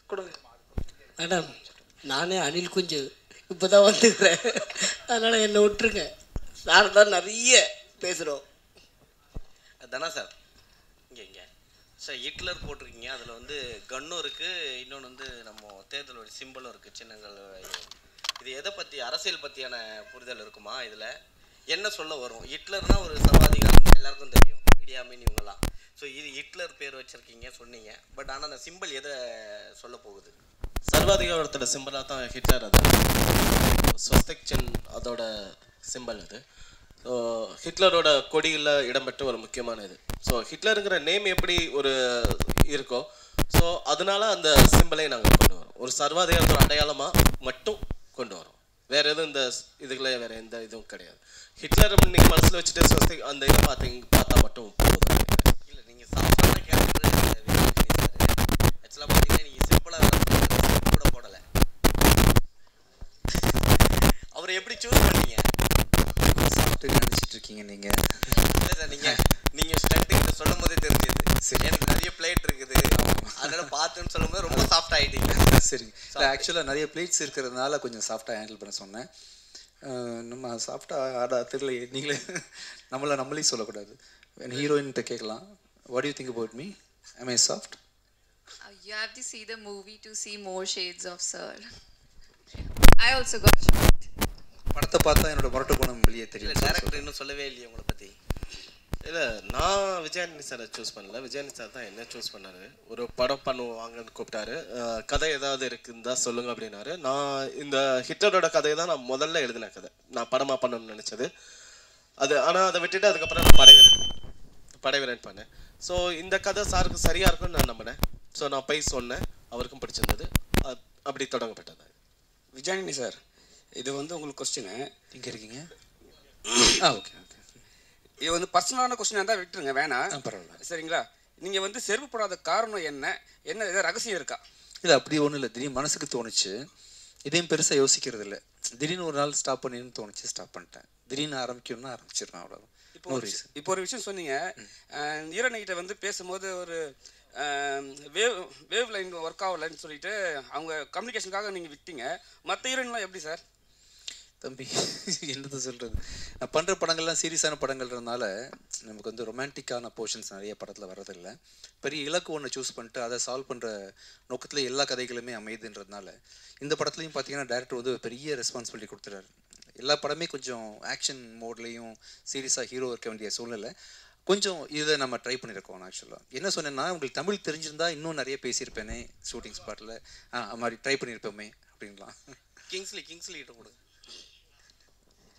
கொடுங்க. மேடம், நானே அனில் குஞ்சு இப்போ தான் வந்துக்கிறேன், அதனால் என்னை விட்டுருங்க. சார் தான் நிறைய பேசுகிறோம். தானா சார், இங்கே சார் ஹிட்லர் போட்டிருக்கீங்க. அதில் வந்து கன்னும் இருக்குது, இன்னொன்று வந்து நம்ம தேர்தலோட சிம்பிளும் இருக்குது, சின்னங்கள். இது எதை பற்றி, அரசியல் பற்றியான புரிதல் இருக்குமா? இதில் என்ன சொல்ல வரும்? ஹிட்லர்னால் ஒரு சர்வாதிகாரம் எல்லாருக்கும் தெரியும், இடியாமின் இவங்கெல்லாம். ஸோ இது ஹிட்லர் பேர் வச்சுருக்கீங்க சொன்னீங்க. பட் ஆனால் அந்த சிம்பிள் எதை சொல்ல போகுது? சர்வாதிகாரத்தோட சிம்பிளாக தான் ஹிட்லர். அது ஸ்வஸ்திக் சின் அதோட சிம்பிள் அது. ஸோ ஹிட்லரோட கொடியில் இடம்பெற்ற ஒரு முக்கியமான இது. ஸோ ஹிட்லருங்கிற நேம் எப்படி ஒரு இருக்கோ, ஸோ அதனால அந்த சிம்பிளை நாங்கள் கொண்டு வரோம். ஒரு சர்வாதிகாரத்தோட அடையாளமாக மட்டும் கொண்டு வரோம். வேறு எதுவும் இந்த இதுக்குள்ளே வேறு எந்த இதுவும் கிடையாது. ஹிட்லர் நீங்கள் மனசில் வச்சுட்டு ஸ்வஸ்திக் அந்த இதை பார்த்தா மட்டும் போதும். இல்லை, நீங்கள் சாஃப்டான கேரக்டர் ஆக்சுவலாக பார்த்தீங்கன்னா நீங்கள் சிம்பிளாக கூட போடலை. அவரை எப்படி சூஸ் பண்ணீங்க? நினச்சிட்டு இருக்கீங்க நீங்கள்? இல்லை சார், நீங்கள் ஸ்டண்ட்டுக்கிட்ட சொல்லும் போதே தெரிஞ்சது. சரி, எனக்கு நிறைய பிளேட் இருக்குது, அதனால் பார்த்துன்னு சொல்லும் போது ரொம்ப சாஃப்ட் ஆகிட்டீங்க. சரி, ஆக்சுவலாக நிறைய பிளேட்ஸ் இருக்கிறதுனால கொஞ்சம் சாஃப்டாக ஹேண்டில் பண்ண சொன்னேன். நம்ம சாஃப்டாக ஆடா தெரியல, நீங்களே நம்மளே சொல்லக்கூடாது. ஹீரோயின்கிட்ட கேட்கலாம். What to you think about me? Am I soft? You have to see the movie to see more shades of sir. I also got shocked. படத்தை பார்த்தா என்னோட முரட்டு குணம் வெளியே தெரியல. டேரக்டர் இன்னும் சொல்லவே இல்லையே உங்களை பற்றி. இல்லை, நான் விஜயானி சாரை சூஸ் பண்ணல, விஜயானி சார் தான் என்ன சூஸ் பண்ணார். ஒரு படம் பண்ணுவாங்கன்னு கூப்பிட்டாரு. கதை ஏதாவது இருக்குன்னு தான் சொல்லுங்க அப்படின்னாரு. நான் இந்த ஹிட்லரோட கதையை தான் நான் முதல்ல எழுதின கதை, நான் படமாக பண்ணணும்னு நினச்சது அது. ஆனால் அதை விட்டுட்டு அதுக்கப்புறம் நான் படைவீரன் பண்ணேன். ஸோ இந்த கதை சாருக்கு சரியாக இருக்குன்னு நான் நம்பினேன். ஸோ நான் போய் சொன்னேன், அவருக்கும் பிடிச்சிருந்தது. அப்படி தொடங்கப்பட்டது. விஜயானி சார், இது வந்து உங்களுக்கு கொஸ்டினு இங்கே இருக்கீங்க. Okay okay. இது வந்து பர்சனலான கொஸ்டினாக இருந்தால் விட்டுருங்க, வேணாம். பரவாயில்ல. சரிங்களா? நீங்கள் வந்து செருப்பு போடாத காரணம் என்ன ஏதாவது ரகசியம் இருக்கா? இல்லை அப்படி ஒன்றும் இல்லை, திடீர்னு மனசுக்கு தோணுச்சு. இதையும் பெருசாக யோசிக்கிறது இல்லை. திடீர்னு ஒரு நாள் ஸ்டாப் பண்ணின்னு தோணுச்சு, ஸ்டாப் பண்ணிட்டேன். திடீர்னு ஆரம்பிக்கணும்னா ஆரம்பிச்சிடுறேன், அவ்வளோ. இப்போ ஒரு விஷயம் சொன்னீங்க, ஈரணிகிட்ட வந்து பேசும்போது ஒரு வேவ் லைன் ஒர்க் ஆகலைன்னு சொல்லிட்டு அவங்க கம்யூனிகேஷனுக்காக நீங்கள் விட்டீங்க. மற்ற ஹீரோயின்லாம் எப்படி சார்? தம்பி என்னது சொல்கிறது, நான் பண்ணுற படங்கள்லாம் சீரியஸான படங்கள்ன்றதுனால நமக்கு வந்து ரொமான்டிக்கான போர்ஷன்ஸ் நிறைய படத்தில் வர்றதில்லை. பெரிய இலக்கு ஒன்று சூஸ் பண்ணிட்டு அதை சால்வ் பண்ணுற நோக்கத்தில் எல்லா கதைகளுமே அமையுதுன்றதுனால இந்த படத்துலையும் பார்த்தீங்கன்னா டேரக்டர் வந்து பெரிய ரெஸ்பான்சிபிலிட்டி கொடுத்துறாரு. எல்லா படமே கொஞ்சம் ஆக்ஷன் மோட்லேயும் சீரியஸாக ஹீரோ இருக்க வேண்டிய சூழ்நிலை. கொஞ்சம் இதை நம்ம ட்ரை பண்ணியிருக்கோம். ஆக்சுவலாக என்ன சொன்னேன்னா, உங்களுக்கு தமிழ் தெரிஞ்சிருந்தா இன்னும் நிறைய பேசியிருப்பேனே ஷூட்டிங் ஸ்பாட்டில், அது மாதிரி ட்ரை பண்ணியிருப்போமே அப்படின்லாம். கிங்ஸ்லி கிட்ட கொடுங்க.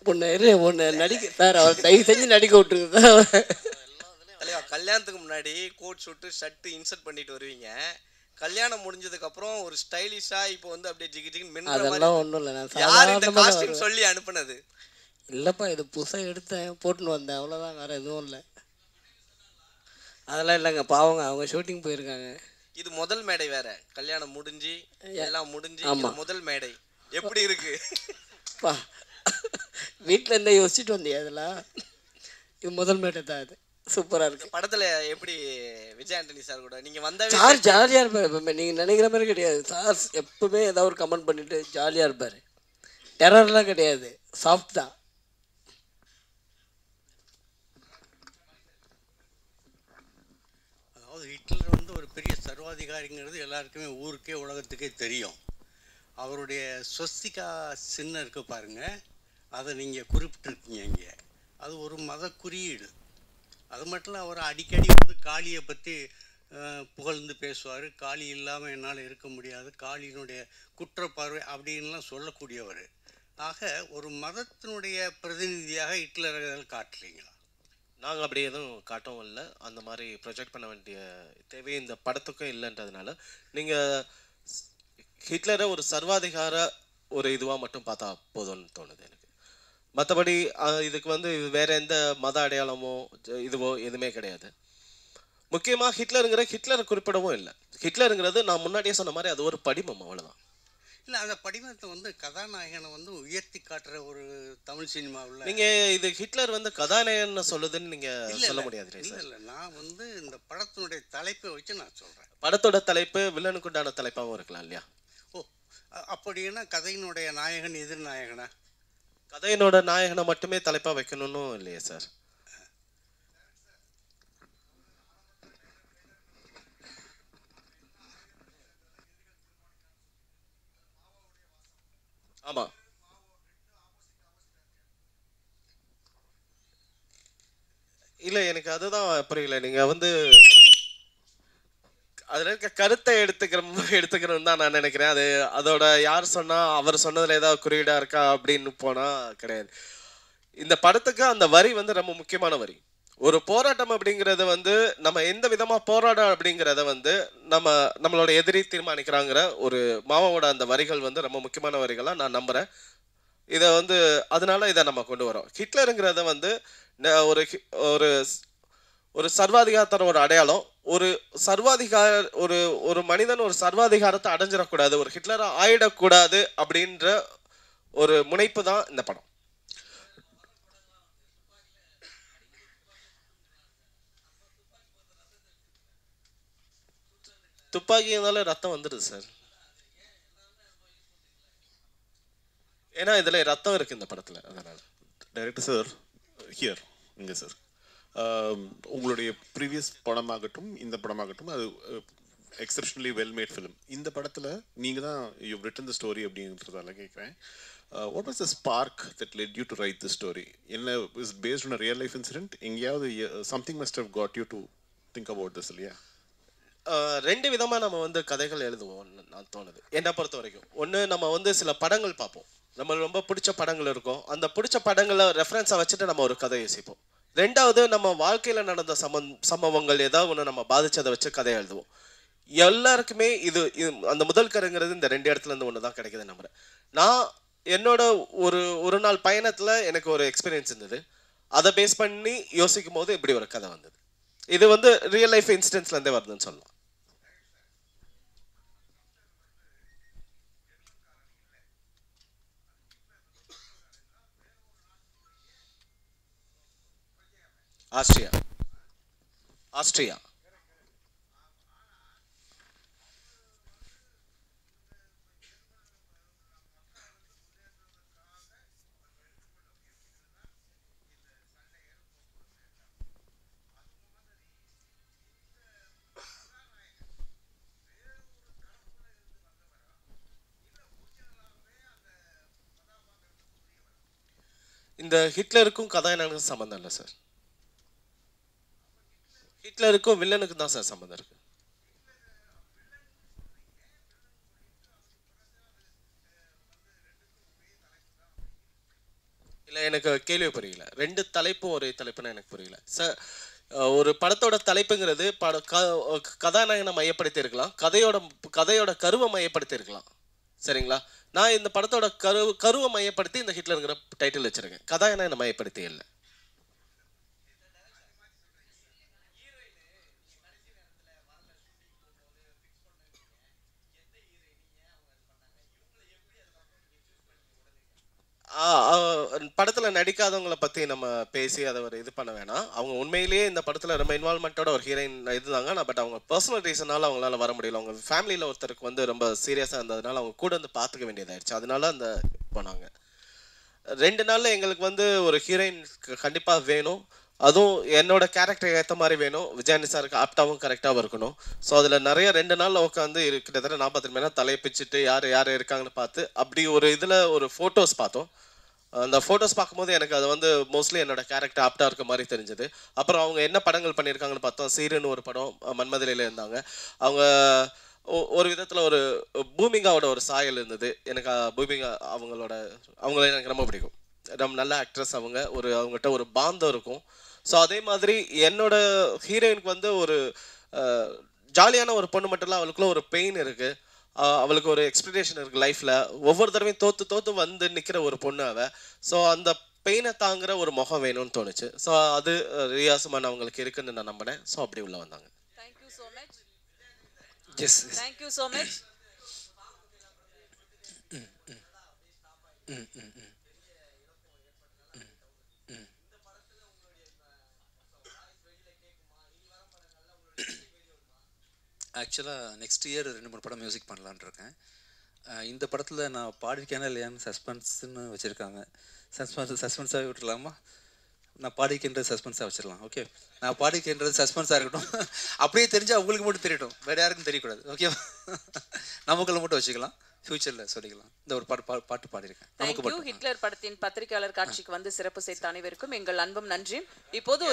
ஒன்று நடிக்க சார், அவர் தயவு செஞ்சு நடிக்க விட்டுருக்கு சார். தலைவா, கல்யாணத்துக்கு முன்னாடி கோட் ஷூட்டு ஷர்ட்டு இன்சர்ட் பண்ணிட்டு வருவீங்க. கல்யாணம் முடிஞ்சதுக்கப்புறம் ஒரு ஸ்டைலிஷாக இப்போ வந்து அப்படியே ஜிகி ஜிகின்னு அதெல்லாம் ஒன்றும் இல்லை. நான் யார் இந்த காஸ்டியூம் சொல்லி அனுப்புனது? இல்லைப்பா, இது புதுசாக எடுத்தேன், போட்டுன்னு வந்தேன், அவ்வளோதான், வேறு எதுவும் இல்லை. அதெல்லாம் இல்லைங்க, பாவங்க, அவங்க ஷூட்டிங் போயிருக்காங்க. இது முதல் மேடை வேற, கல்யாணம் முடிஞ்சு எல்லாம் முடிஞ்சு முதல் மேடை எப்படி இருக்கு? வீட்டில் இருந்தே யோசிச்சுட்டு வந்தியா? அதெல்லாம் இது முதல் மேடை தான். அது சூப்பராக இருக்குது. படத்தில் எப்படி விஜய் ஆண்டனி சார் கூட நீங்கள் வந்தால் சார் ஜாலியாக இருப்பார். எப்பவுமே நீங்கள் நினைக்கிற மாதிரி கிடையாது. சார் எப்பவுமே ஏதாவது ஒரு கமெண்ட் பண்ணிட்டு ஜாலியாக இருப்பார். டெரர்லாம் கிடையாது, சாஃப்ட் தான். அதாவது ஹிட்லர் வந்து ஒரு பெரிய சர்வாதிகாரிங்கிறது எல்லாருக்குமே ஊருக்கே உலகத்துக்கே தெரியும். அவருடைய ஸ்வஸ்திகா சின்னம் இருக்கு பாருங்கள், அதை நீங்கள் குறிப்பிட்டிருக்கீங்க இங்கே. அது ஒரு மத குறியீடு. அது மட்டும் இல்லை, அவர் அடிக்கடி வந்து காளியை பற்றி புகழ்ந்து பேசுவார். காளி இல்லாமல் என்னால் இருக்க முடியாது, காளியினுடைய குற்றப்பார்வை அப்படின்லாம் சொல்லக்கூடியவர். ஆக ஒரு மதத்தினுடைய பிரதிநிதியாக ஹிட்லர்கள் காட்டலீங்களா? நாங்கள் அப்படி எதுவும் காட்டவும் இல்லை. அந்த மாதிரி ப்ரொஜெக்ட் பண்ண வேண்டிய தேவை இந்த படத்துக்கும் இல்லைன்றதுனால நீங்கள் ஹிட்லரை ஒரு சர்வாதிகார ஒரு இதுவாக மட்டும் பார்த்தா போதும்னு தோணுது எனக்கு. மற்றபடி இதுக்கு வந்து வேறு எந்த மத அடையாளமோ இதுவோ எதுவுமே கிடையாது. முக்கியமாக ஹிட்லரை குறிப்பிடவும் இல்லை. ஹிட்லருங்கிறது நான் முன்னாடியே சொன்ன மாதிரி அது ஒரு படிமம், அவ்வளோதான். இல்லை, அந்த படிமத்தை வந்து கதாநாயகனை வந்து உயர்த்தி காட்டுற ஒரு தமிழ் சினிமாவில் நீங்கள் இது ஹிட்லர் வந்து கதாநாயகன் சொல்லுதுன்னு நீங்கள் சொல்ல முடியாது. இல்லை, நான் வந்து இந்த படத்தினுடைய தலைப்பை வச்சு நான் சொல்கிறேன். படத்தோட தலைப்பு வில்லனுக்கு உண்டான தலைப்பாகவும் இருக்கலாம் இல்லையா? அப்படின்னா கதையினுடைய நாயகன் எதிர்நாயகனா? கதையினோட நாயகனை மட்டுமே தலைப்பாக வைக்கணும்னு இல்லையே சார். ஆமாம், இல்லை எனக்கு அதுதான் புரியல. நீங்கள் வந்து அதில் இருக்க கருத்தை எடுத்துக்கிறோம் தான் நான் நினைக்கிறேன். அதோட யார் சொன்னால் அவர் சொன்னதில் ஏதாவது குறியீடாக இருக்கா அப்படின்னு போனால் கிடையாது. இந்த படத்துக்கு அந்த வரி வந்து ரொம்ப முக்கியமான வரி. ஒரு போராட்டம் அப்படிங்கிறது வந்து நம்ம எந்த விதமாக போராடம் அப்படிங்கிறத வந்து நம்மளோட எதிரி தீர்மானிக்கிறாங்கிற ஒரு மாமாவோட அந்த வரிகள் வந்து ரொம்ப முக்கியமான வரிகளாக நான் நம்புகிறேன். இதை வந்து அதனால இதை நம்ம கொண்டு வரோம். ஹிட்லருங்கிறத வந்து ஒரு ஒரு சர்வாதிகாரத்தோட ஒரு அடையாளம். ஒரு மனிதன் ஒரு சர்வாதிகாரத்தை அடைஞ்சிடக்கூடாது, ஒரு ஹிட்லராக ஆயிடக்கூடாது அப்படின்ற ஒரு முனைப்பு தான் இந்த படம். துப்பாக்கி இருந்தாலும் ரத்தம் வந்துடுது சார். ஏன்னா இதுல ரத்தம் இருக்கு இந்த படத்துல. அதனால டைரக்டர் சார் ஹியர் இங்கே சார், உங்களுடைய ப்ரீவியஸ் படமாகட்டும் இந்த படமாகட்டும் அது எக்ஸப்ஷனலி வெல் மேட் ஃபிலிம். இந்த படத்தில் நீங்கள் தான் யூ ரிட்டன் த ஸ்டோரி அப்படின்றதால கேட்குறேன். What was the spark that led you to write the story? என்ன is based on a real life incident? எங்கேயாவது something must have got you to think about this இல்லையா? ரெண்டு விதமாக நம்ம வந்து கதைகள் எழுதுவோம் நான் தோணுது என்னை பொறுத்த வரைக்கும். ஒன்று, நம்ம வந்து சில படங்கள் பார்ப்போம், நம்ம ரொம்ப பிடிச்ச படங்கள் இருக்கும், அந்த பிடிச்ச படங்களை ரெஃபரன்ஸாக வச்சுட்டு நம்ம ஒரு கதை யோசிப்போம். ரெண்டாவது, நம்ம வாழ்க்கையில் நடந்த சம்பவங்கள் ஏதாவது ஒன்று நம்ம பாதிச்சதை வச்சு கதையை எழுதுவோம். எல்லாருக்குமே இது அந்த முதல் கருங்கிறது இந்த ரெண்டு இடத்துல இருந்து ஒன்று தான் கிடைக்குதுன்னு நம்புறேன். நான் என்னோட ஒரு நாள் பயணத்தில் எனக்கு ஒரு எக்ஸ்பீரியன்ஸ் இருந்தது. அதை பேஸ் பண்ணி யோசிக்கும் போது இப்படி ஒரு கதை வந்தது. இது வந்து ரியல் லைஃப் இன்சிடென்ட்ஸ்லேருந்தே வருதுன்னு சொல்லலாம். ஆஸ்ட்ரியா. இந்த ஹிட்லருக்கும் கதாநாயகனுக்கும் சம்மந்தம் இல்லை சார். ஹிட்லருக்கும் வில்லனுக்கும் தான் சார் சம்மந்தம் இருக்கு. இல்லை, எனக்கு கேள்வி புரியல. 2 தலைப்பும் ஒரே தலைப்புன்னு எனக்கு புரியல சார். ஒரு படத்தோட தலைப்புங்கிறது கதாநாயகனை மையப்படுத்தி இருக்கலாம், கதையோட கருவை மையப்படுத்தி இருக்கலாம். சரிங்களா? நான் இந்த படத்தோட கருவை மையப்படுத்தி இந்த ஹிட்லருங்கிற டைட்டில் வச்சிருக்கேன். கதாநாயகனை மையப்படுத்தி இல்லை. படத்தில் நடிக்காதவங்களை பற்றி நம்ம பேசி அதை ஒரு இது பண்ண வேணாம். அவங்க உண்மையிலேயே இந்த படத்தில் ரொம்ப இன்வால்மெண்ட்டோட ஒரு ஹீரோயின் இருந்தாங்க. பட் அவங்க பர்சனல் ரீசனால் அவங்களால வர முடியல. அவங்க ஃபேமிலியில் ஒருத்தருக்கு வந்து ரொம்ப சீரியஸாக இருந்ததுனால அவங்க கூட வந்து பார்த்துக்க வேண்டியதாகிடுச்சு. அதனால அந்த போனாங்க. 2 நாளில் எங்களுக்கு வந்து ஒரு ஹீரோயின் கண்டிப்பாக வேணும். அதுவும் என்னோட கேரக்டர் ஏற்ற மாதிரி வேணும். விஜயானி சாருக்கு ஆப்டாகவும் கரெக்டாகவும் இருக்கணும். ஸோ அதில் நிறைய 2 நாளில் உட்காந்து கிட்டத்தட்ட 40 மணி நேரம் தலையை பிச்சுட்டு யார் இருக்காங்கன்னு பார்த்து அப்படி ஒரு இதில் ஒரு ஃபோட்டோஸ் பார்த்தோம். அந்த ஃபோட்டோஸ் பார்க்கும்போது எனக்கு அது வந்து மோஸ்ட்லி என்னோட கேரக்டர் ஆப்டாக இருக்க மாதிரி தெரிஞ்சது. அப்புறம் அவங்க என்ன படங்கள் பண்ணியிருக்காங்கன்னு பார்த்தோம். சீரன்னு ஒரு படம் மன்மதிலையில் இருந்தாங்க. அவங்க ஒரு விதத்தில் ஒரு பூமிகாவோட ஒரு சாயல் இருந்தது. எனக்கு பூமிகா அவங்கள எனக்கு ரொம்ப பிடிக்கும். ரொம்ப நல்ல ஆக்ட்ரஸ். அவங்ககிட்ட ஒரு பாந்தம் இருக்கும். ஸோ அதே மாதிரி என்னோட ஹீரோயினுக்கு வந்து ஒரு ஜாலியான ஒரு பொண்ணு மட்டும் இல்லை, அவளுக்குள்ள ஒரு பெயின் இருக்குது. அவளுக்கு ஒரு எக்ஸ்பெக்டேஷன் இருக்குது லைஃப்பில். ஒவ்வொரு தடவையும் தோற்று வந்து நிற்கிற ஒரு பொண்ணு அவள். ஸோ அந்த பெயினை தாங்குகிற ஒரு முகம் வேணும்னு தோணுச்சு. ஸோ அது ரியா சுமன் அவங்களுக்கு இருக்குன்னு நான் நம்பினேன். ஸோ அப்படி உள்ள வந்தாங்க. Thank you so much. Yes, thank you so much. ஆக்சுவலாக நெக்ஸ்ட் இயர் 2-3 படம் மியூசிக் பண்ணலான்னு இருக்கேன். இந்த படத்தில் நான் பாடிருக்கேனா இல்லையான்னு சஸ்பென்ஸ்ன்னு வச்சுருக்காங்க. சஸ்பென்ஸாக விட்டுருலாமா? நான் பாடிக்கின்றது சஸ்பென்ஸாக வச்சிடலாம். ஓகே, நான் பாடிக்கின்றது சஸ்பென்ஸாக இருக்கட்டும். அப்படியே தெரிஞ்சால் உங்களுக்கு மட்டும் தெரியட்டும், வேறு யாருக்கும் தெரியக்கூடாது. ஓகேவா? நமக்குள்ள மட்டும் வச்சுக்கலாம், ஃபியூச்சரில் சொல்லிக்கலாம். இந்த ஒரு பாட்டு பாடியிருக்கேன். தேங்க்யூ. ஹிட்லர் படத்தின் பத்திரிகையாளர் காட்சிக்கு வந்து சிறப்பு சேர்த்த அனைவருக்கும் எங்கள் அன்பும் நன்றியும். இப்போது